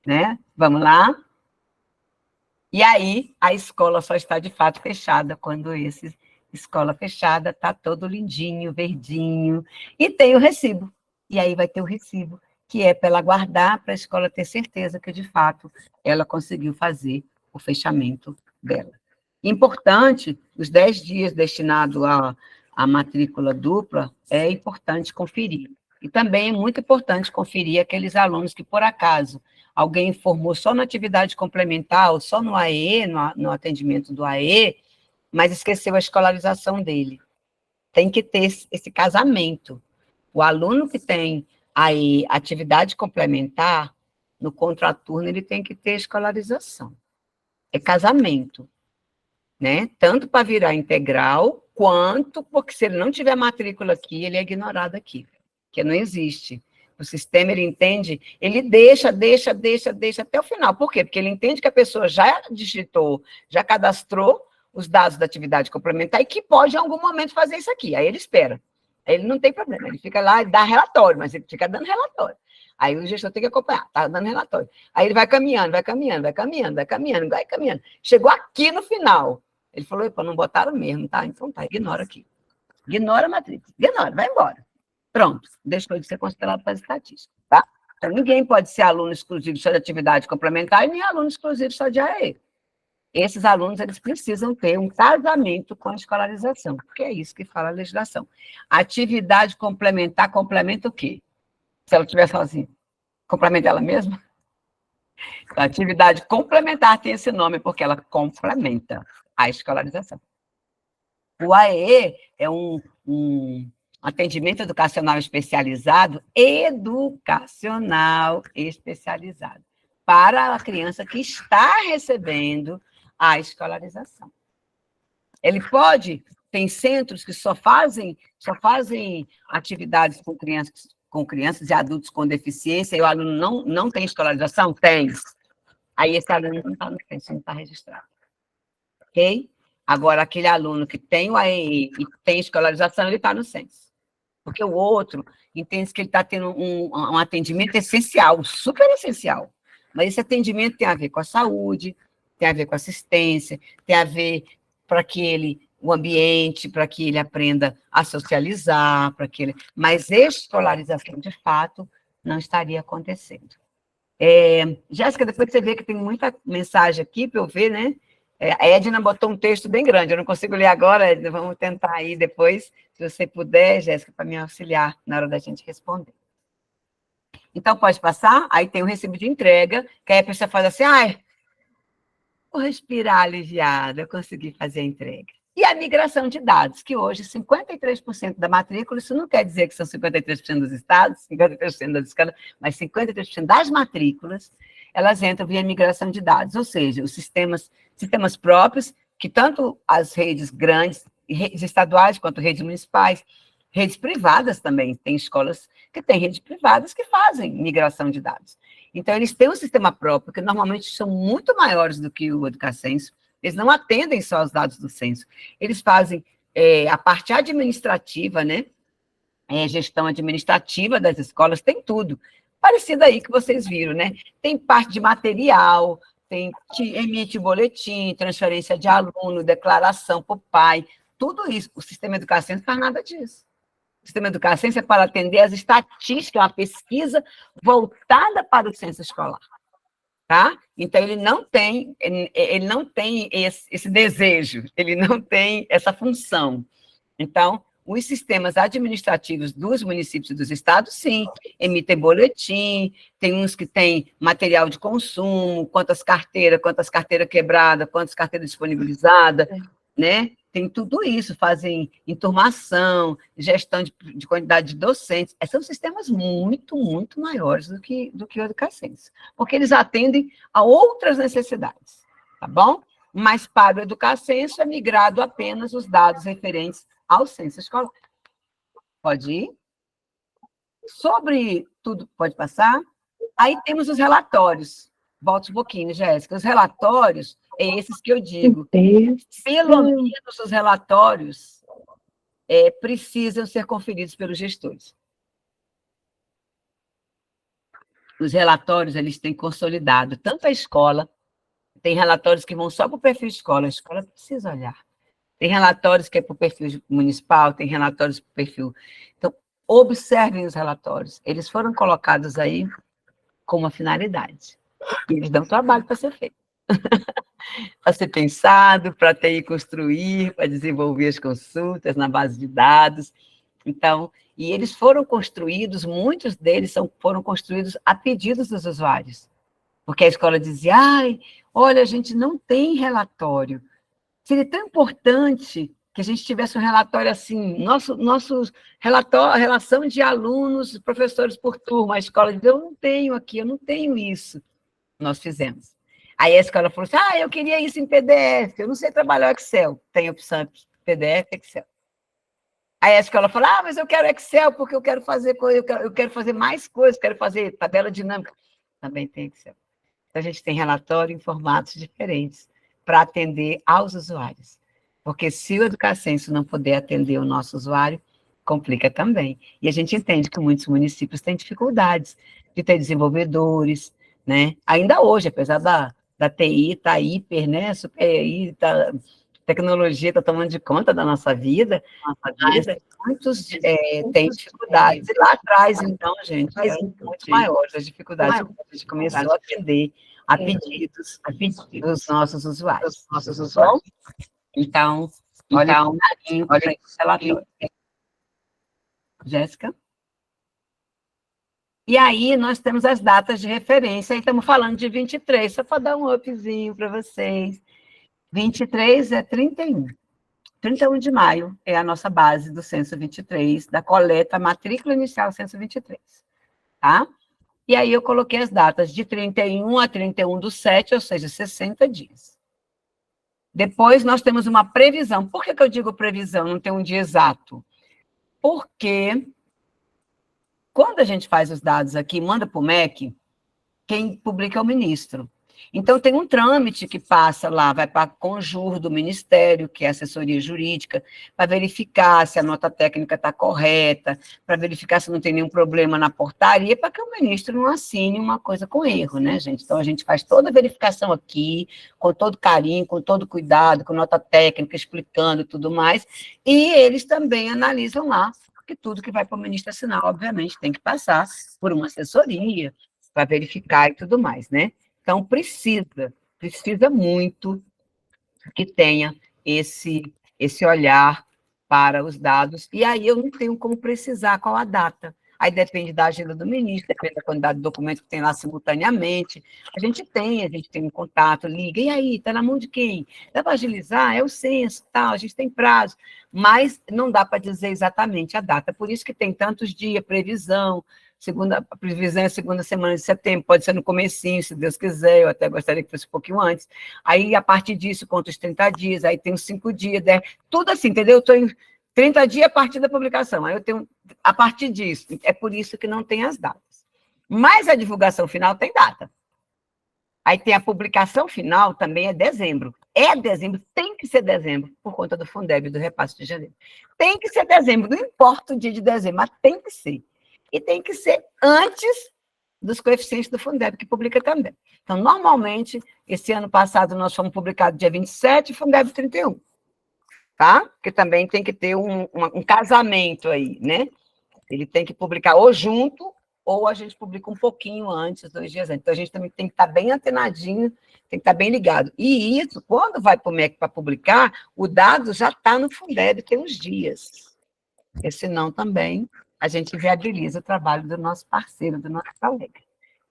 né? Vamos lá? E aí, a escola só está, de fato, fechada quando esse escola fechada está todo lindinho, verdinho, e tem o recibo. E aí vai ter o recibo, que é para ela guardar, para a escola ter certeza que, de fato, ela conseguiu fazer o fechamento dela. Importante, os 10 dias destinados à matrícula dupla, é importante conferir. E também é muito importante conferir aqueles alunos que, por acaso, alguém informou só na atividade complementar, ou só no AE, no atendimento do AE, mas esqueceu a escolarização dele. Tem que ter esse casamento. O aluno que tem aí atividade complementar, no contraturno, ele tem que ter escolarização. É casamento, né? Tanto para virar integral, quanto porque se ele não tiver matrícula aqui, ele é ignorado aqui, que não existe. O sistema, ele entende, ele deixa até o final. Por quê? Porque ele entende que a pessoa já digitou, já cadastrou os dados da atividade complementar e que pode, em algum momento, fazer isso aqui. Aí ele espera. Aí ele não tem problema, ele fica lá e dá relatório, mas ele fica dando relatório. Aí o gestor tem que acompanhar, tá dando relatório. Aí ele vai caminhando. Chegou aqui no final. Ele falou, epa, não botaram mesmo, tá? Então tá, ignora aqui. Ignora a matrícula, ignora, vai embora. Pronto, deixou de ser considerado para as estatísticas, tá? Então, ninguém pode ser aluno exclusivo só de atividade complementar e nem aluno exclusivo só de AE. Esses alunos, eles precisam ter um casamento com a escolarização, porque é isso que fala a legislação. Atividade complementar complementa o quê? Se ela estiver sozinha, complementa ela mesma? A atividade complementar tem esse nome porque ela complementa a escolarização. O AE é um atendimento educacional especializado, para a criança que está recebendo a escolarização. Ele pode, tem centros que só fazem atividades com crianças e adultos com deficiência, e o aluno não tem escolarização? Tem. Aí esse aluno não está no censo, não está registrado. Ok? Agora, aquele aluno que tem o AEE e tem escolarização, ele está no censo. Porque o outro entende que ele está tendo um atendimento essencial, super essencial. Mas esse atendimento tem a ver com a saúde, tem a ver com assistência, tem a ver o ambiente, para que ele aprenda a socializar, mas escolarização, de fato, não estaria acontecendo. Jéssica, depois você vê que tem muita mensagem aqui para eu ver, né? A Edna botou um texto bem grande, eu não consigo ler agora, Edna, vamos tentar aí depois, se você puder, Jéssica, para me auxiliar na hora da gente responder. Então, pode passar, aí tem o recibo de entrega, que aí a pessoa faz assim, vou respirar aliviada, eu consegui fazer a entrega. E a migração de dados, que hoje 53% da matrícula, isso não quer dizer que são 53% dos estados, 53% das escolas, mas 53% das matrículas, elas entram via migração de dados, ou seja, os sistemas próprios, que tanto as redes grandes, redes estaduais, quanto redes municipais, redes privadas também, tem escolas que têm redes privadas que fazem migração de dados. Então, eles têm um sistema próprio, que normalmente são muito maiores do que o Educacenso, eles não atendem só os dados do censo, eles fazem a parte administrativa, né? Gestão administrativa das escolas, tem tudo. Parecido aí que vocês viram, né? Tem parte de material, emite boletim, transferência de aluno, declaração para o pai, tudo isso. O sistema Educacenso não faz nada disso. O sistema Educacenso é para atender as estatísticas, uma pesquisa voltada para o censo escolar. Tá? Então, ele não tem esse desejo, ele não tem essa função. Então, os sistemas administrativos dos municípios e dos estados, sim, emitem boletim, tem uns que têm material de consumo, quantas carteiras quebradas, quantas carteiras disponibilizadas, né? tem tudo isso, fazem enturmação, gestão de quantidade de docentes. São sistemas muito, muito maiores do que o Educacenso, porque eles atendem a outras necessidades, tá bom? Mas para o Educacenso é migrado apenas os dados referentes ao censo escolar. Pode ir? Sobre tudo, pode passar? Aí temos os relatórios. Volta um pouquinho, Jéssica. Os relatórios, esses que eu digo. Pelo menos os relatórios precisam ser conferidos pelos gestores. Os relatórios, eles têm consolidado tanto a escola, tem relatórios que vão só para o perfil escola, a escola precisa olhar. Tem relatórios que é para o perfil municipal, tem relatórios para o perfil... Então, observem os relatórios. Eles foram colocados aí com uma finalidade. Eles dão trabalho para ser feito. Para ser pensado, para ter e construir, para desenvolver as consultas na base de dados. Então, e eles foram construídos, muitos deles foram construídos a pedidos dos usuários. Porque a escola dizia, olha, a gente não tem relatório. Seria tão importante que a gente tivesse um relatório assim, nosso relatório, relação de alunos, professores por turma. A escola dizia, eu não tenho aqui, eu não tenho isso. Nós fizemos. Aí a escola falou assim, eu queria isso em PDF, eu não sei trabalhar o Excel. Tem opção PDF e Excel. Aí a escola falou, mas eu quero Excel porque eu quero fazer mais coisas, quero fazer tabela dinâmica. Também tem Excel. Então, a gente tem relatório em formatos diferentes para atender aos usuários. Porque se o Educacenso não puder atender o nosso usuário, complica também. E a gente entende que muitos municípios têm dificuldades de ter desenvolvedores, né? Ainda hoje, apesar da TI estar hiper, né? Super, tecnologia está tomando de conta da nossa vida, muitos têm dificuldades. E lá atrás, então, gente, eram muito maiores as dificuldades que a gente começou a atender a pedidos dos nossos usuários. Bom, então, olha um carinho para esse relatório. Jéssica? E aí, nós temos as datas de referência, e estamos falando de 23, só para dar um upzinho para vocês. 23 é 31. 31 de maio é a nossa base do Censo 23, da coleta matrícula inicial Censo 23, tá? E aí eu coloquei as datas de 31 a 31/7, ou seja, 60 dias. Depois nós temos uma previsão. Por que eu digo previsão, não tem um dia exato? Porque quando a gente faz os dados aqui, manda para o MEC, quem publica é o ministro. Então, tem um trâmite que passa lá, vai para a Conjur do Ministério, que é a assessoria jurídica, para verificar se a nota técnica está correta, para verificar se não tem nenhum problema na portaria, para que o ministro não assine uma coisa com erro, né, gente? Então, a gente faz toda a verificação aqui, com todo carinho, com todo cuidado, com nota técnica, explicando e tudo mais, e eles também analisam lá, porque tudo que vai para o ministro assinar, obviamente, tem que passar por uma assessoria, para verificar e tudo mais, né? Então, precisa muito que tenha esse olhar para os dados, e aí eu não tenho como precisar qual a data. Aí depende da agenda do ministro, depende da quantidade de documentos que tem lá simultaneamente. A gente tem um contato, liga, e aí, está na mão de quem? Dá para agilizar? É o censo, tal, a gente tem prazo, mas não dá para dizer exatamente a data, por isso que tem tantos dias, previsão, a previsão é a segunda semana de setembro, pode ser no comecinho, se Deus quiser, eu até gostaria que fosse um pouquinho antes. Aí, a partir disso, conta os 30 dias, aí tem os 5 dias, 10, tudo assim, entendeu? Eu estou em 30 dias a partir da publicação, aí eu tenho a partir disso, é por isso que não tem as datas. Mas a divulgação final tem data. Aí tem a publicação final, também é dezembro. É dezembro, tem que ser dezembro, por conta do Fundeb, do repasse de janeiro. Tem que ser dezembro, não importa o dia de dezembro, mas tem que ser. E tem que ser antes dos coeficientes do Fundeb, que publica também. Então, normalmente, esse ano passado, nós fomos publicados dia 27 e Fundeb 31. Tá? Porque também tem que ter um casamento aí, né? Ele tem que publicar ou junto, ou a gente publica um pouquinho antes, 2 dias antes. Então, a gente também tem que estar bem antenadinho, tem que estar bem ligado. E isso, quando vai para o MEC para publicar, o dado já está no Fundeb, tem uns dias. Porque senão também a gente viabiliza o trabalho do nosso parceiro, do nosso colega.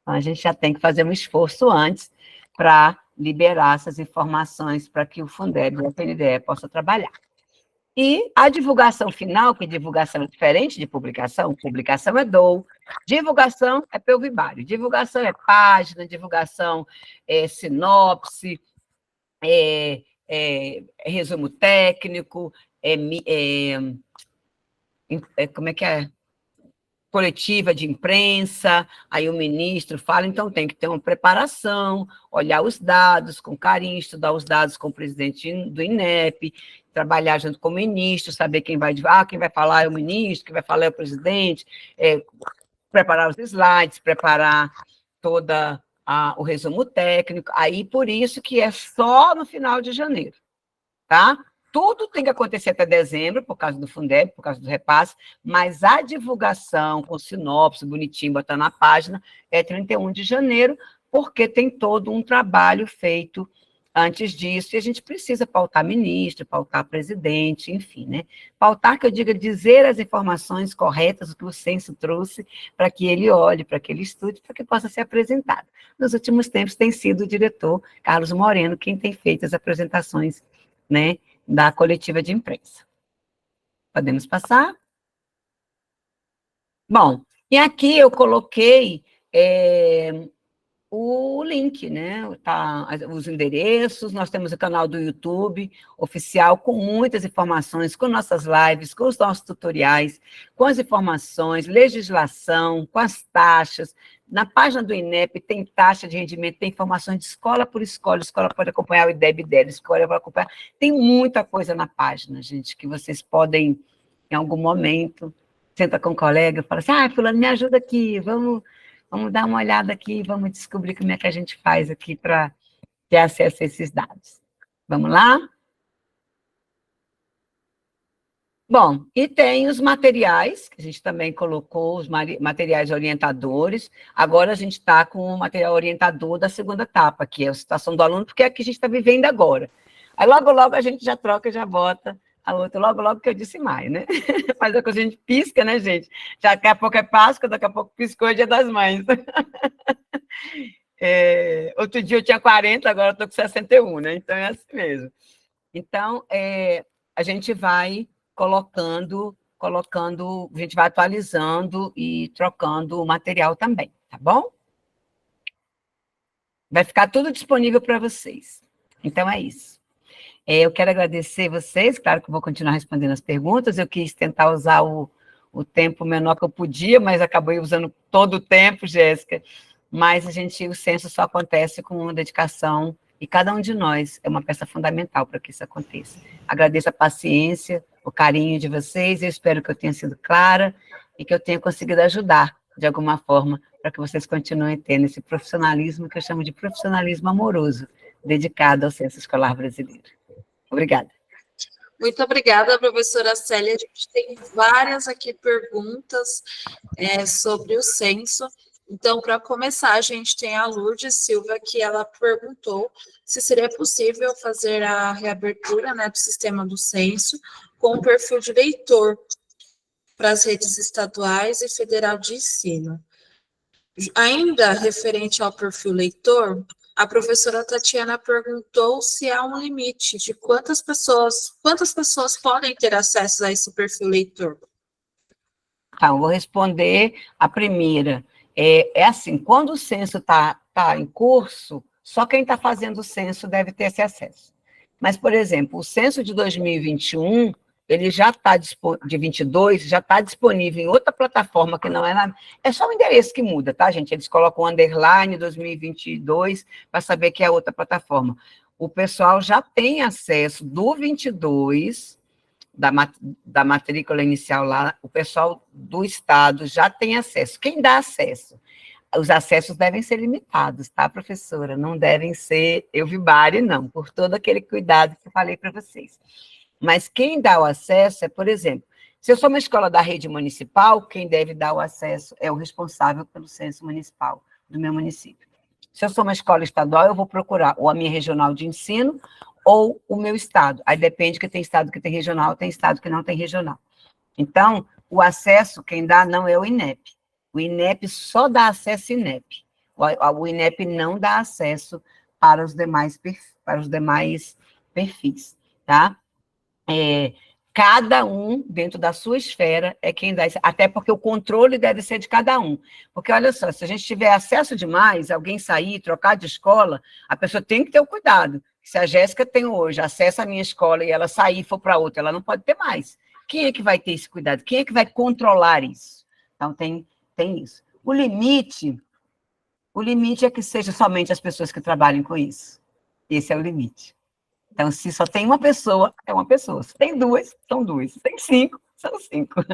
Então, a gente já tem que fazer um esforço antes para liberar essas informações para que o Fundeb e a PNDE possam trabalhar. E a divulgação final, que divulgação é diferente de publicação, publicação é DOU, divulgação é pelvivário, divulgação é página, divulgação é sinopse, resumo técnico, como é que é? Coletiva de imprensa, aí o ministro fala, então tem que ter uma preparação, olhar os dados com carinho, estudar os dados com o presidente do INEP, trabalhar junto com o ministro, saber quem vai falar é o ministro, quem vai falar é o presidente, preparar os slides, preparar toda o resumo técnico, aí por isso que é só no final de janeiro, tá? Tudo tem que acontecer até dezembro, por causa do Fundeb, por causa do repasse, mas a divulgação com sinopse, bonitinho, botar na página, é 31 de janeiro, porque tem todo um trabalho feito antes disso, e a gente precisa pautar ministro, pautar presidente, enfim, né? Pautar, que eu diga, dizer as informações corretas, o que o censo trouxe, para que ele olhe, para que ele estude, para que possa ser apresentado. Nos últimos tempos tem sido o diretor Carlos Moreno quem tem feito as apresentações, né, da coletiva de imprensa. Podemos passar? Bom, e aqui eu coloquei o link, né? Tá, os endereços, nós temos o canal do YouTube oficial com muitas informações, com nossas lives, com os nossos tutoriais, com as informações, legislação, com as taxas. Na página do INEP tem taxa de rendimento, tem informações de escola por escola, a escola pode acompanhar o IDEB dela, a escola pode acompanhar. Tem muita coisa na página, gente, que vocês podem, em algum momento, senta com um colega e fala assim, fulano, me ajuda aqui, vamos dar uma olhada aqui, vamos descobrir como é que a gente faz aqui para ter acesso a esses dados. Vamos lá? Bom, e tem os materiais, que a gente também colocou, os materiais orientadores. Agora a gente está com o material orientador da segunda etapa, que é a situação do aluno, porque é a que a gente está vivendo agora. Aí logo, logo a gente já troca, já bota a outra, logo, logo que eu disse maio, né? Mas é que a gente pisca, né, gente? Já daqui a pouco é Páscoa, daqui a pouco piscou é Dia das Mães. Outro dia eu tinha 40, agora eu estou com 61, né? Então é assim mesmo. Então, a gente vai colocando, a gente vai atualizando e trocando o material também, tá bom? Vai ficar tudo disponível para vocês. Então, é isso. Eu quero agradecer vocês, claro que eu vou continuar respondendo as perguntas, eu quis tentar usar o tempo menor que eu podia, mas acabei usando todo o tempo, Jéssica, mas o censo só acontece com dedicação, e cada um de nós é uma peça fundamental para que isso aconteça. Agradeço a paciência, o carinho de vocês, eu espero que eu tenha sido clara e que eu tenha conseguido ajudar, de alguma forma, para que vocês continuem tendo esse profissionalismo que eu chamo de profissionalismo amoroso, dedicado ao censo escolar brasileiro. Obrigada. Muito obrigada, professora Célia. A gente tem várias aqui perguntas sobre o censo. Então, para começar, a gente tem a Lourdes Silva, que ela perguntou se seria possível fazer a reabertura, né, do sistema do censo com o perfil de leitor para as redes estaduais e federal de ensino. Ainda referente ao perfil leitor, a professora Tatiana perguntou se há um limite de quantas pessoas podem ter acesso a esse perfil leitor. Então, vou responder a primeira. Assim, quando o censo está em curso, só quem está fazendo o censo deve ter esse acesso. Mas, por exemplo, o censo de 2021, ele já está, de 22, já está disponível em outra plataforma, que não é é só o endereço que muda, tá, gente? Eles colocam underline 2022 para saber que é outra plataforma. O pessoal já tem acesso do 22, da matrícula inicial lá, o pessoal do Estado já tem acesso. Quem dá acesso? Os acessos devem ser limitados, tá, professora? Não devem ser euvibário, não, por todo aquele cuidado que eu falei para vocês. Mas quem dá o acesso por exemplo, se eu sou uma escola da rede municipal, quem deve dar o acesso é o responsável pelo censo municipal do meu município. Se eu sou uma escola estadual, eu vou procurar ou a minha regional de ensino ou o meu estado. Aí depende, que tem estado que tem regional, tem estado que não tem regional. Então, o acesso, quem dá não é o INEP. O INEP só dá acesso INEP. O INEP não dá acesso para os demais perfis, tá? Cada um, dentro da sua esfera, é quem dá isso. Até porque o controle deve ser de cada um. Porque, olha só, se a gente tiver acesso demais, alguém sair, trocar de escola, a pessoa tem que ter o cuidado. Se a Jéssica tem hoje acesso à minha escola e ela sair e for para outra, ela não pode ter mais. Quem é que vai ter esse cuidado? Quem é que vai controlar isso? Então, tem isso. O limite é que seja somente as pessoas que trabalhem com isso. Esse é o limite. Então, se só tem uma pessoa, é uma pessoa. Se tem duas, são duas. Se tem cinco, são cinco.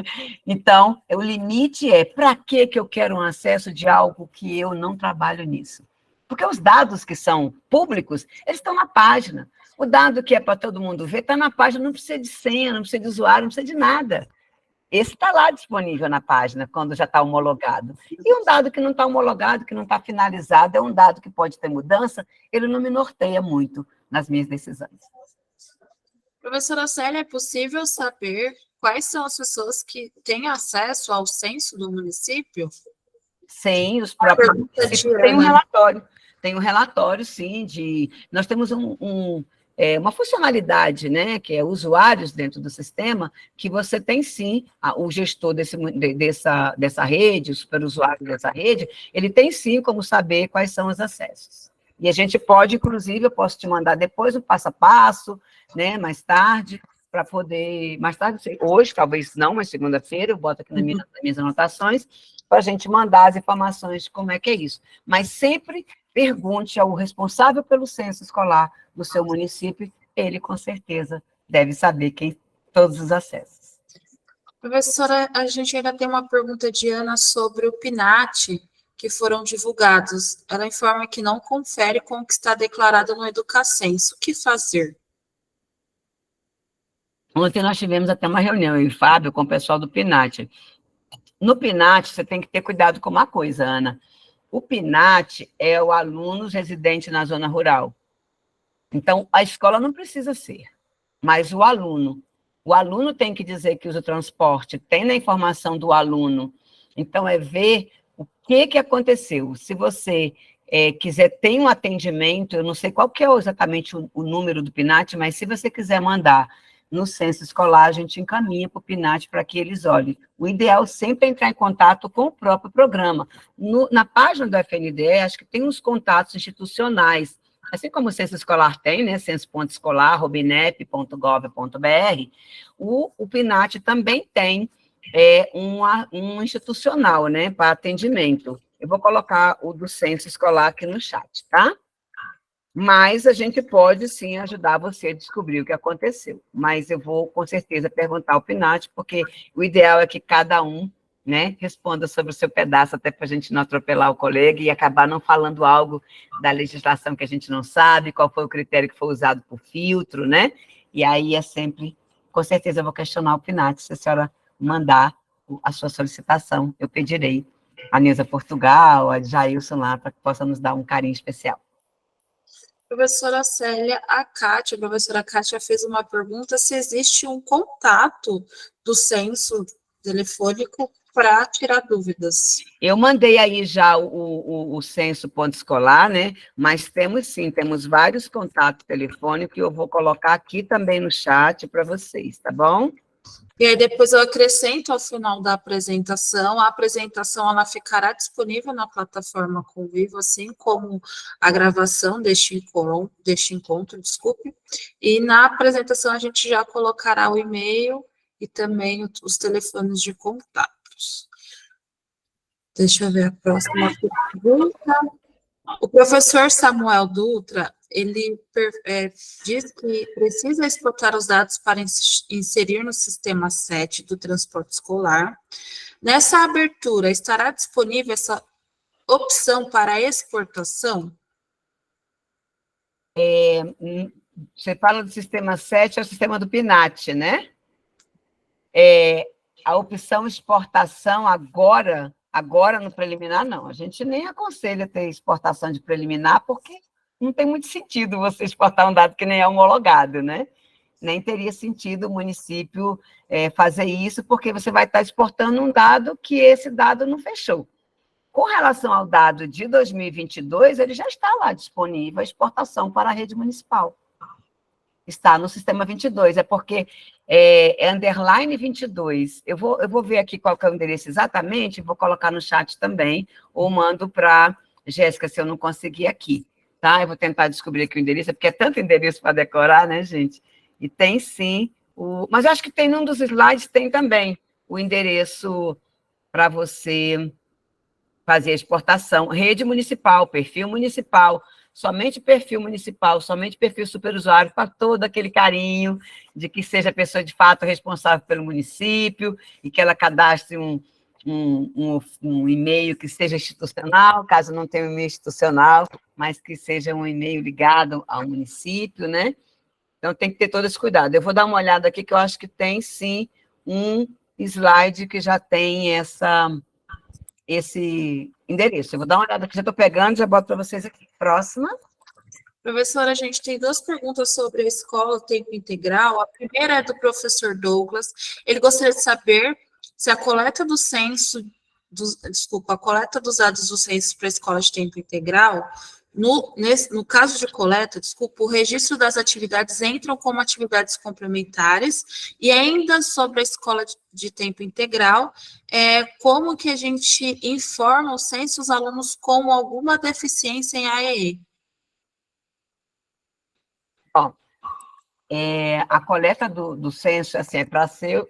Então, o limite é, para que eu quero um acesso de algo que eu não trabalho nisso? Porque os dados que são públicos, eles estão na página. O dado que é para todo mundo ver está na página, não precisa de senha, não precisa de usuário, não precisa de nada. Esse está lá disponível na página, quando já está homologado. E um dado que não está homologado, que não está finalizado, é um dado que pode ter mudança, ele não me norteia muito nas minhas decisões. Professora Célia, é possível saber quais são as pessoas que têm acesso ao censo do município? Sim, os próprios municípios têm um relatório. Tem um relatório, sim, nós temos uma funcionalidade, né, que é usuários dentro do sistema, que você tem, sim, o gestor dessa rede, o superusuário dessa rede, ele tem, sim, como saber quais são os acessos. E a gente pode, inclusive, eu posso te mandar depois o passo a passo, né, mais tarde, para poder, mais tarde, hoje, talvez não, mas segunda-feira, eu boto aqui nas minhas anotações, para a gente mandar as informações de como é que é isso. Mas sempre pergunte ao responsável pelo censo escolar do seu município, ele, com certeza, deve saber todos os acessos. Professora, a gente ainda tem uma pergunta de Ana sobre o PNAT, que foram divulgados. Ela informa que não confere com o que está declarado no Educacenso. O que fazer? Ontem nós tivemos até uma reunião, eu e o Fábio, com o pessoal do PNAT. No PNAT, você tem que ter cuidado com uma coisa, Ana. O PNAT é o aluno residente na zona rural. Então, a escola não precisa ser, mas o aluno tem que dizer que usa o transporte, tem na informação do aluno. Então, é ver o que aconteceu. Se você quiser, tem um atendimento, eu não sei qual que é exatamente o número do PNAT, mas se você quiser mandar no censo escolar, a gente encaminha para o PNAT para que eles olhem. O ideal sempre é entrar em contato com o próprio programa. Na página do FNDE, acho que tem uns contatos institucionais, assim como o censo escolar tem, né, censo.escolar@inep.gov.br, o PNAT também tem um institucional, né, para atendimento. Eu vou colocar o do censo escolar aqui no chat, tá? Mas a gente pode, sim, ajudar você a descobrir o que aconteceu. Mas eu vou, com certeza, perguntar ao PNAT, porque o ideal é que cada um, né, responda sobre o seu pedaço, até para a gente não atropelar o colega e acabar não falando algo da legislação que a gente não sabe, qual foi o critério que foi usado por filtro, né? E aí é sempre, com certeza, eu vou questionar o PNAT, se a senhora mandar a sua solicitação, eu pedirei a Neuza Portugal, a Jailson lá, para que possa nos dar um carinho especial. Professora Célia, a professora Kátia fez uma pergunta se existe um contato do censo telefônico para tirar dúvidas. Eu mandei aí já o censo ponto escolar, né? Mas temos vários contatos telefônicos que eu vou colocar aqui também no chat para vocês, tá bom? E aí depois eu acrescento ao final da apresentação, a apresentação ela ficará disponível na plataforma Convivo, assim como a gravação deste encontro, desculpe, e na apresentação a gente já colocará o e-mail e também os telefones de contatos. Deixa eu ver a próxima pergunta. O professor Samuel Dutra, ele diz que precisa exportar os dados para inserir no sistema 7 do transporte escolar. Nessa abertura, estará disponível essa opção para exportação? Você fala do sistema 7, é o sistema do PNAT, né? A opção exportação agora no preliminar, não. A gente nem aconselha ter exportação de preliminar, porque não tem muito sentido você exportar um dado que nem é homologado, né? Nem teria sentido o município fazer isso, porque você vai estar exportando um dado que esse dado não fechou. Com relação ao dado de 2022, ele já está lá disponível, a exportação para a rede municipal. está no sistema 22, é porque underline 22. Eu vou ver aqui qual que é o endereço exatamente, vou colocar no chat também, ou mando para Jéssica, se eu não conseguir aqui, tá? Eu vou tentar descobrir aqui o endereço, porque é tanto endereço para decorar, né, gente? E tem sim, mas eu acho que tem num dos slides, tem também o endereço para você fazer a exportação, rede municipal, perfil municipal, somente perfil superusuário, com todo aquele carinho de que seja a pessoa de fato responsável pelo município e que ela cadastre um e-mail que seja institucional, caso não tenha um e-mail institucional, mas que seja um e-mail ligado ao município, né? Então, tem que ter todo esse cuidado. Eu vou dar uma olhada aqui, que eu acho que tem, sim, um slide que já tem esse endereço. Eu vou dar uma olhada aqui, já estou pegando, já boto para vocês aqui. Próxima. Professora, a gente tem duas perguntas sobre a escola tempo integral. A primeira é do professor Douglas. Ele gostaria de saber se a coleta do censo, a coleta dos dados do censo para a escola de tempo integral, no caso de coleta, o registro das atividades entram como atividades complementares, e ainda sobre a escola de tempo integral, como que a gente informa o censo os alunos com alguma deficiência em AEE? Bom, a coleta do censo, assim, é para ser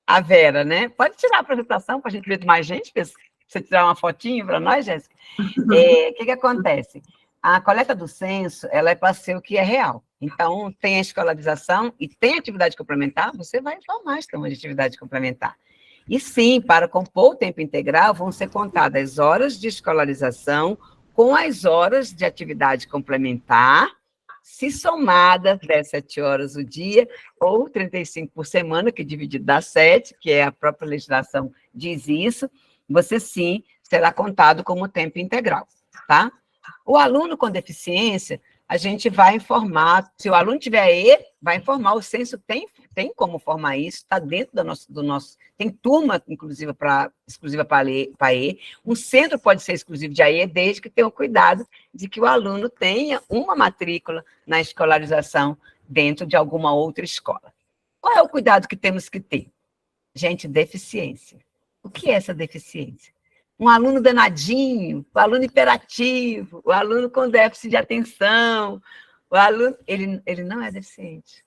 a Vera, né? Pode tirar a apresentação para a gente ver mais gente, para você tirar uma fotinho para nós, Jéssica. O que acontece? A coleta do censo, ela é para ser o que é real. Então, tem a escolarização e tem atividade complementar, você vai informar as turmas de atividade complementar. E sim, para compor o tempo integral, vão ser contadas as horas de escolarização com as horas de atividade complementar, se somadas 17 horas o dia, ou 35 por semana, que dividido dá 7, que é a própria legislação diz isso, você sim será contado como tempo integral, tá? O aluno com deficiência, a gente vai informar, se o aluno tiver E, vai informar, o censo tem como formar isso, está dentro do nosso, tem turma, inclusive, exclusiva para E, um centro pode ser exclusivo de AE, desde que tenha o cuidado de que o aluno tenha uma matrícula na escolarização dentro de alguma outra escola. Qual é o cuidado que temos que ter? Gente, deficiência. O que é essa deficiência? Um aluno danadinho, o aluno hiperativo, o aluno com déficit de atenção, o aluno, ele não é deficiente.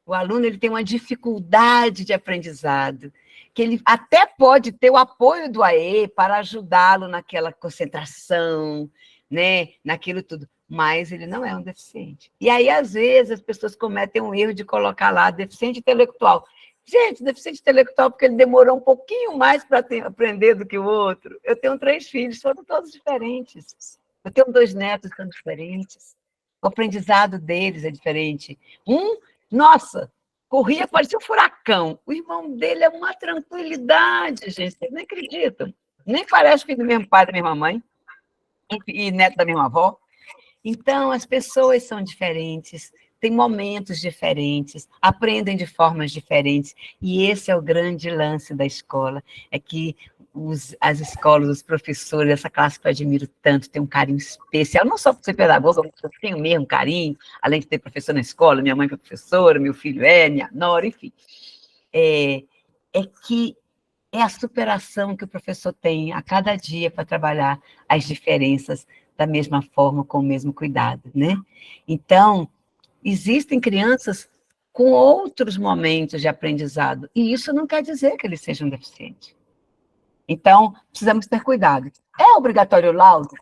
O aluno ele tem uma dificuldade de aprendizado, que ele até pode ter o apoio do AE para ajudá-lo naquela concentração, né, naquilo tudo, mas ele não é um deficiente. E aí, às vezes, as pessoas cometem um erro de colocar lá deficiente intelectual. Gente, deficiente intelectual porque ele demorou um pouquinho mais para aprender do que o outro. Eu tenho 3 filhos, foram todos diferentes. Eu tenho 2 netos, são diferentes. O aprendizado deles é diferente. Nossa, corria, parecia um furacão. O irmão dele é uma tranquilidade, gente. Vocês nem acreditam. Nem parece filho do mesmo pai, da mesma mãe, e neto da mesma avó. Então, as pessoas são diferentes, têm momentos diferentes, aprendem de formas diferentes, e esse é o grande lance da escola, é que as escolas, os professores, essa classe que eu admiro tanto, tem um carinho especial, não só por ser pedagoga, mas eu tenho mesmo carinho, além de ter professor na escola, minha mãe foi professora, meu filho minha nora, enfim. É que é a superação que o professor tem a cada dia para trabalhar as diferenças da mesma forma, com o mesmo cuidado, né? Então, existem crianças com outros momentos de aprendizado, e isso não quer dizer que eles sejam deficientes. Então, precisamos ter cuidado. É obrigatório o laudo?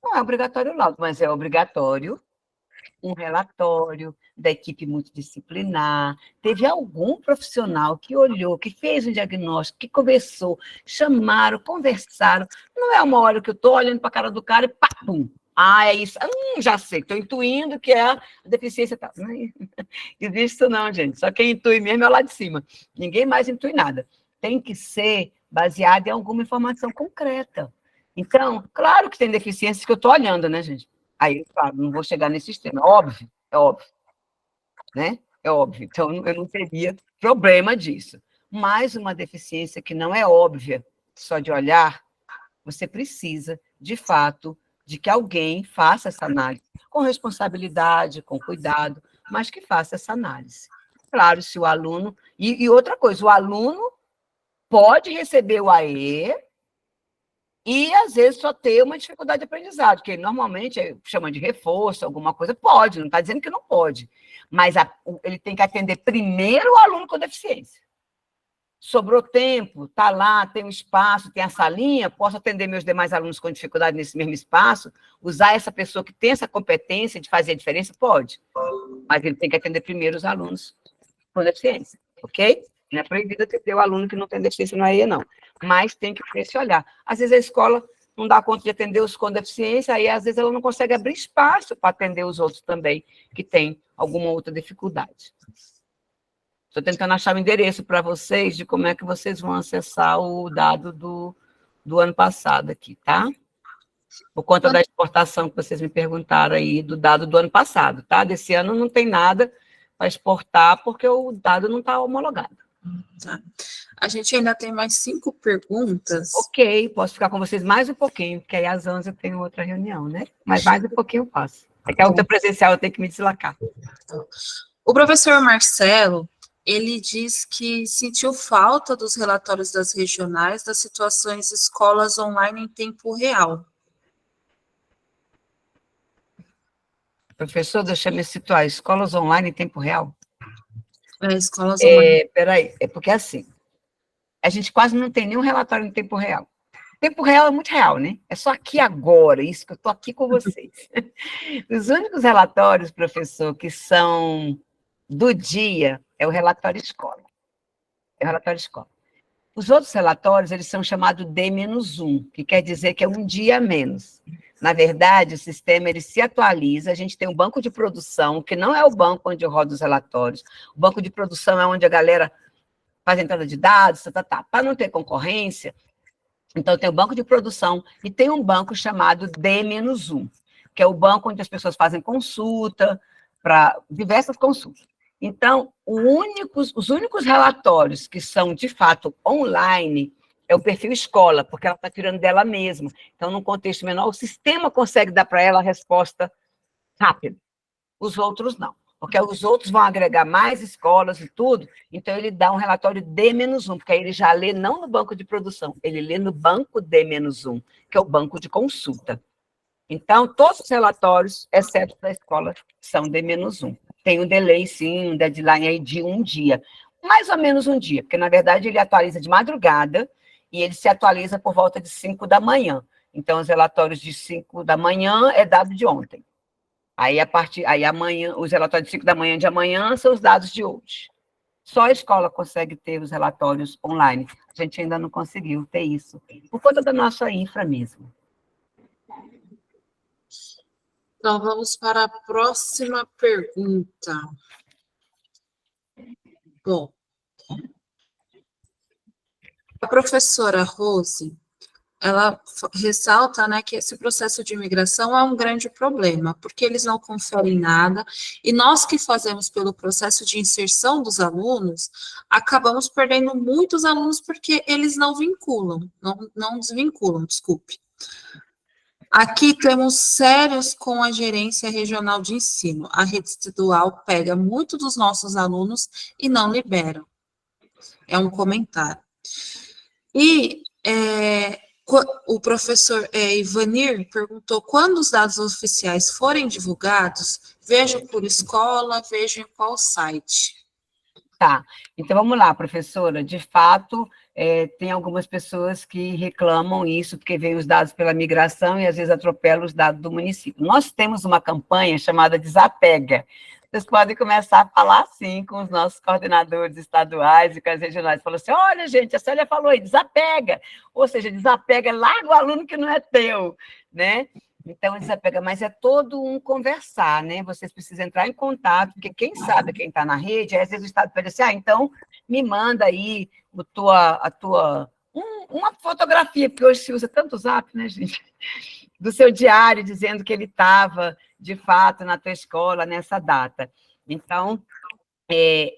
Não é obrigatório o laudo, mas é obrigatório um relatório da equipe multidisciplinar. Teve algum profissional que olhou, que fez um diagnóstico, que conversou, chamaram, conversaram. Não é uma hora que eu estou olhando para a cara do cara e pá, pum. Ah, é isso. Já sei, estou intuindo que é a deficiência. Não existe isso não, gente. Só quem intui mesmo é lá de cima. Ninguém mais intui nada. Tem que ser baseado em alguma informação concreta. Então, claro que tem deficiências que eu estou olhando, né, gente? Aí, claro, não vou chegar nesse extremo. É óbvio, né? É óbvio. Então, eu não teria problema disso. Mas uma deficiência que não é óbvia, só de olhar, você precisa, de fato, de que alguém faça essa análise com responsabilidade, com cuidado, mas que faça essa análise. Claro, se o aluno... E outra coisa, o aluno pode receber o AE e, às vezes, só ter uma dificuldade de aprendizado, que normalmente chama de reforço, alguma coisa, pode, não está dizendo que não pode, mas ele tem que atender primeiro o aluno com deficiência. Sobrou tempo, está lá, tem um espaço, tem a salinha, posso atender meus demais alunos com dificuldade nesse mesmo espaço, usar essa pessoa que tem essa competência de fazer a diferença? Pode, mas ele tem que atender primeiro os alunos com deficiência, ok? Não é proibido atender o aluno que não tem deficiência no AE, não, mas tem que ter esse olhar. Às vezes a escola não dá conta de atender os com deficiência, aí às vezes ela não consegue abrir espaço para atender os outros também, que têm alguma outra dificuldade. Estou tentando achar o endereço para vocês de como é que vocês vão acessar o dado do ano passado aqui, tá? Por conta da exportação que vocês me perguntaram aí, do dado do ano passado, tá? Desse ano não tem nada para exportar, porque o dado não está homologado. Tá. A gente ainda tem mais 5 perguntas. Ok, posso ficar com vocês mais um pouquinho, porque aí às 11 eu tenho outra reunião, né? Mas mais um pouquinho eu passo. É que a outra presencial eu tenho que me deslocar. O professor Marcelo, ele diz que sentiu falta dos relatórios das regionais das situações escolas online em tempo real. Professor, deixa eu me situar. Escolas online em tempo real? Escolas online. Peraí, é porque assim, a gente quase não tem nenhum relatório em tempo real. Tempo real é muito real, né? É só aqui agora, isso que eu estou aqui com vocês. Os únicos relatórios, professor, que são do dia, é o relatório escola. É o relatório escola. Os outros relatórios, eles são chamados D-1, que quer dizer que é um dia a menos. Na verdade, o sistema ele se atualiza, a gente tem um banco de produção, que não é o banco onde roda os relatórios. O banco de produção é onde a galera faz a entrada de dados, para não ter concorrência. Então, tem o banco de produção e tem um banco chamado D-1, que é o banco onde as pessoas fazem consulta, para diversas consultas. Então, os únicos relatórios que são, de fato, online, é o perfil escola, porque ela está tirando dela mesma. Então, num contexto menor, o sistema consegue dar para ela a resposta rápida. Os outros não, porque os outros vão agregar mais escolas e tudo, então ele dá um relatório D-1, porque aí ele já lê não no banco de produção, ele lê no banco D-1, que é o banco de consulta. Então, todos os relatórios, exceto da escola, são D-1. Tem um delay, sim, um deadline aí de um dia. Mais ou menos um dia, porque, na verdade, ele atualiza de madrugada e ele se atualiza por volta de 5 da manhã. Então, os relatórios de 5 da manhã é dado de ontem. Aí amanhã, os relatórios de 5 da manhã de amanhã são os dados de hoje. Só a escola consegue ter os relatórios online. A gente ainda não conseguiu ter isso, por conta da nossa infra mesmo. Então, vamos para a próxima pergunta. Bom, a professora Rose, ela ressalta, né, que esse processo de imigração é um grande problema, porque eles não conferem nada, e nós que fazemos pelo processo de inserção dos alunos, acabamos perdendo muitos alunos porque eles não vinculam, não desvinculam, desculpe. Aqui temos sérios com a gerência regional de ensino. A rede estadual pega muito dos nossos alunos e não libera. É um comentário. E o professor Ivanir perguntou, quando os dados oficiais forem divulgados, vejo por escola, vejo em qual site. Tá, então vamos lá, professora. De fato, tem algumas pessoas que reclamam isso, porque vêm os dados pela migração e às vezes atropelam os dados do município. Nós temos uma campanha chamada Desapega. Vocês podem começar a falar assim com os nossos coordenadores estaduais e com as regionais. Falam assim, olha, gente, a Célia falou aí, desapega. Ou seja, desapega, larga o aluno que não é teu, né? Então, desapega, mas é todo um conversar, né? Vocês precisam entrar em contato, porque quem sabe quem está na rede, às vezes o Estado pede assim, então me manda aí uma fotografia, porque hoje se usa tanto o Zap, né, gente? Do seu diário, dizendo que ele estava, de fato, na tua escola nessa data. Então,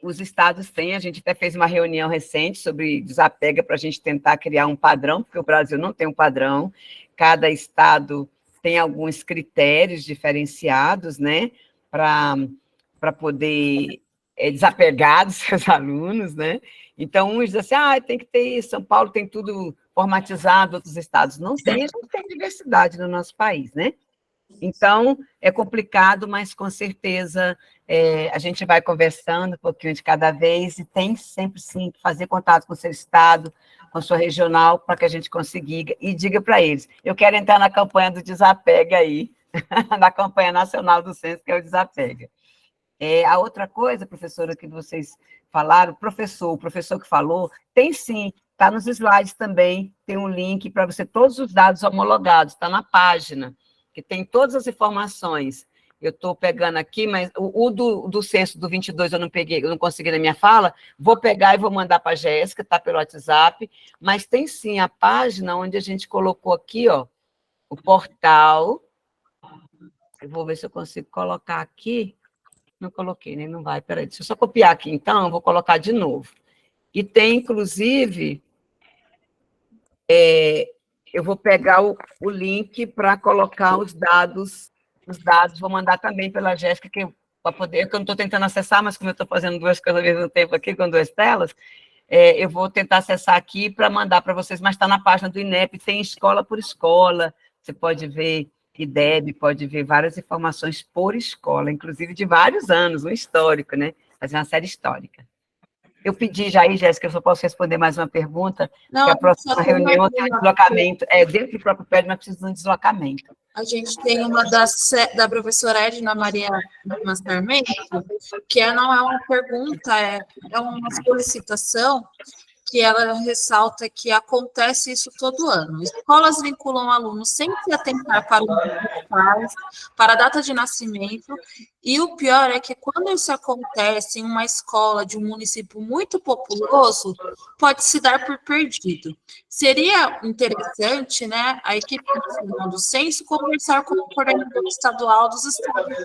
os estados têm, a gente até fez uma reunião recente sobre desapega para a gente tentar criar um padrão, porque o Brasil não tem um padrão, cada estado tem alguns critérios diferenciados, né, para para poder desapegar dos seus alunos, né? Então, uns dizem assim, tem que ter, São Paulo tem tudo formatizado, outros estados não tem, a gente tem diversidade no nosso país, né? Então, é complicado, mas com certeza a gente vai conversando um pouquinho de cada vez e tem sempre, sim, que fazer contato com o seu estado, com a sua regional, para que a gente consiga, e diga para eles, eu quero entrar na campanha do Desapega aí, na campanha nacional do Censo, que é o Desapega. A outra coisa, professora, que vocês falaram, o professor que falou, tem sim, está nos slides também, tem um link para você, todos os dados homologados, está na página, que tem todas as informações. Eu estou pegando aqui, mas o do censo do 22 eu não peguei, eu não consegui na minha fala, vou pegar e vou mandar para a Jéssica, está pelo WhatsApp, mas tem sim a página onde a gente colocou aqui, ó, o portal. Eu vou ver se eu consigo colocar aqui. Não coloquei, nem não vai, peraí, deixa eu só copiar aqui, então, vou colocar de novo. E tem, inclusive, eu vou pegar o link para colocar os dados, vou mandar também pela Jéssica, para poder, que eu não estou tentando acessar, mas como eu estou fazendo duas coisas ao mesmo tempo aqui, com duas telas, eu vou tentar acessar aqui para mandar para vocês, mas está na página do INEP, tem escola por escola, você pode ver IDEB, pode ver várias informações por escola, inclusive de vários anos, um histórico, né? Fazer uma série histórica. Eu pedi já aí, Jéssica, eu só posso responder mais uma pergunta, Não, que a próxima reunião tem um deslocamento, dentro do próprio prédio, mas precisa de um deslocamento. A gente tem uma da professora Edna Maria Lima Sarmento, que não é uma pergunta, é uma solicitação, que ela ressalta que acontece isso todo ano. Escolas vinculam alunos sem se atentar para o número de pais, para a data de nascimento, e o pior é que quando isso acontece em uma escola de um município muito populoso, pode se dar por perdido. Seria interessante, né, a equipe nacional do Censo conversar com o coordenador estadual dos estados.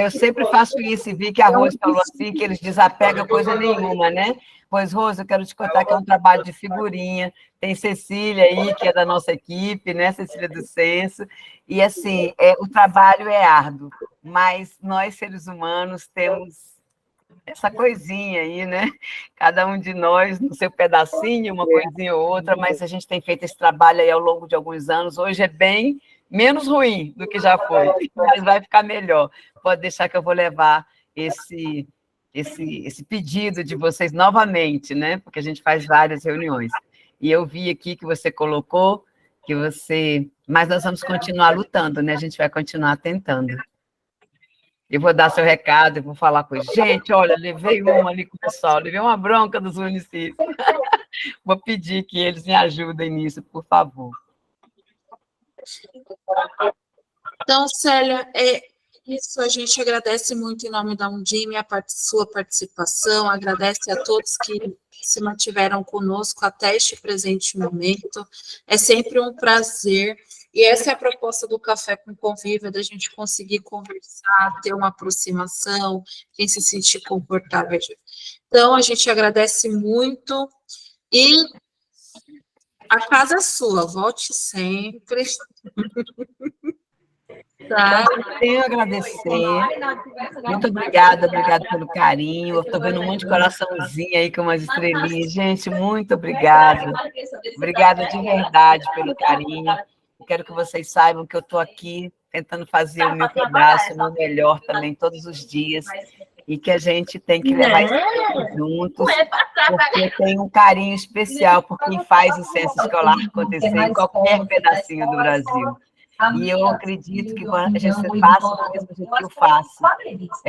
Eu sempre faço isso, e vi que a Rose falou assim, que eles desapegam coisa nenhuma, né? Pois, Rose, eu quero te contar que é um trabalho de figurinha, tem Cecília aí, que é da nossa equipe, né, Cecília do Censo, e assim, o trabalho é árduo, mas nós, seres humanos, temos essa coisinha aí, né? Cada um de nós no seu pedacinho, uma coisinha ou outra, mas a gente tem feito esse trabalho aí ao longo de alguns anos, hoje é bem menos ruim do que já foi, mas vai ficar melhor. Pode deixar que eu vou levar esse pedido de vocês novamente, né? Porque a gente faz várias reuniões. E eu vi aqui que você colocou que mas nós vamos continuar lutando, né? A gente vai continuar tentando. Eu vou dar seu recado, eu vou falar com eles. Gente, olha, levei uma ali com o pessoal, levei uma bronca dos municípios. Vou pedir que eles me ajudem nisso, por favor. Então, Célia, isso a gente agradece muito em nome da Undime a sua participação, agradece a todos que se mantiveram conosco até este presente momento. É sempre um prazer. E essa é a proposta do Café com Convívio, da gente conseguir conversar, ter uma aproximação, quem se sentir confortável. Então, a gente agradece muito e a casa é sua, volte sempre. Tá. Tenho a agradecer. Muito obrigada pelo carinho. Eu estou vendo um monte de coraçãozinho aí com umas estrelinhas. Gente, muito obrigada. Obrigada de verdade pelo carinho. Eu quero que vocês saibam que eu estou aqui tentando fazer o meu pedaço, o meu melhor também, todos os dias, e que a gente tem que levar isso juntos, porque tem um carinho especial por quem faz o censo escolar acontecer em qualquer pedacinho do Brasil. E eu acredito que quando a gente faça do mesmo jeito que eu faço,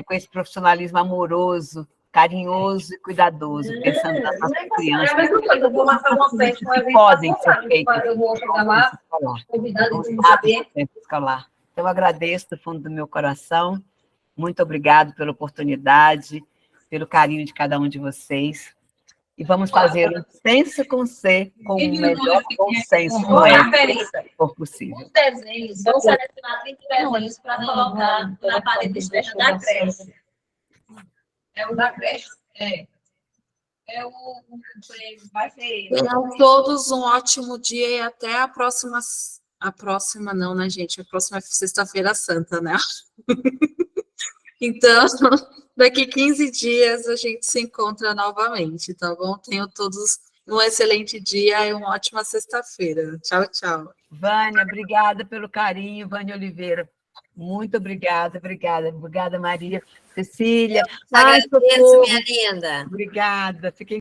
com esse profissionalismo amoroso, carinhoso e cuidadoso, pensando nas nossas crianças, que podem ser feitas no escolar. Então, eu agradeço do fundo do meu coração, muito obrigado pela oportunidade, pelo carinho de cada um de vocês, e vamos fazer um Censo com C com o melhor consenso se for possível. Os desenhos vão selecionar 30 desenhos para colocar na parede externa da creche. É o da creche? Vai ser. Tenham todos um ótimo dia e até a próxima não, né, gente? A próxima é Sexta-feira Santa, né? Então, daqui 15 dias a gente se encontra novamente, tá bom? Tenham todos um excelente dia e uma ótima sexta-feira. Tchau, tchau. Vânia, obrigada pelo carinho, Vânia Oliveira. Muito obrigada, Maria. Cecília. Agradeço, socorro. minha linda. Obrigada. Fiquem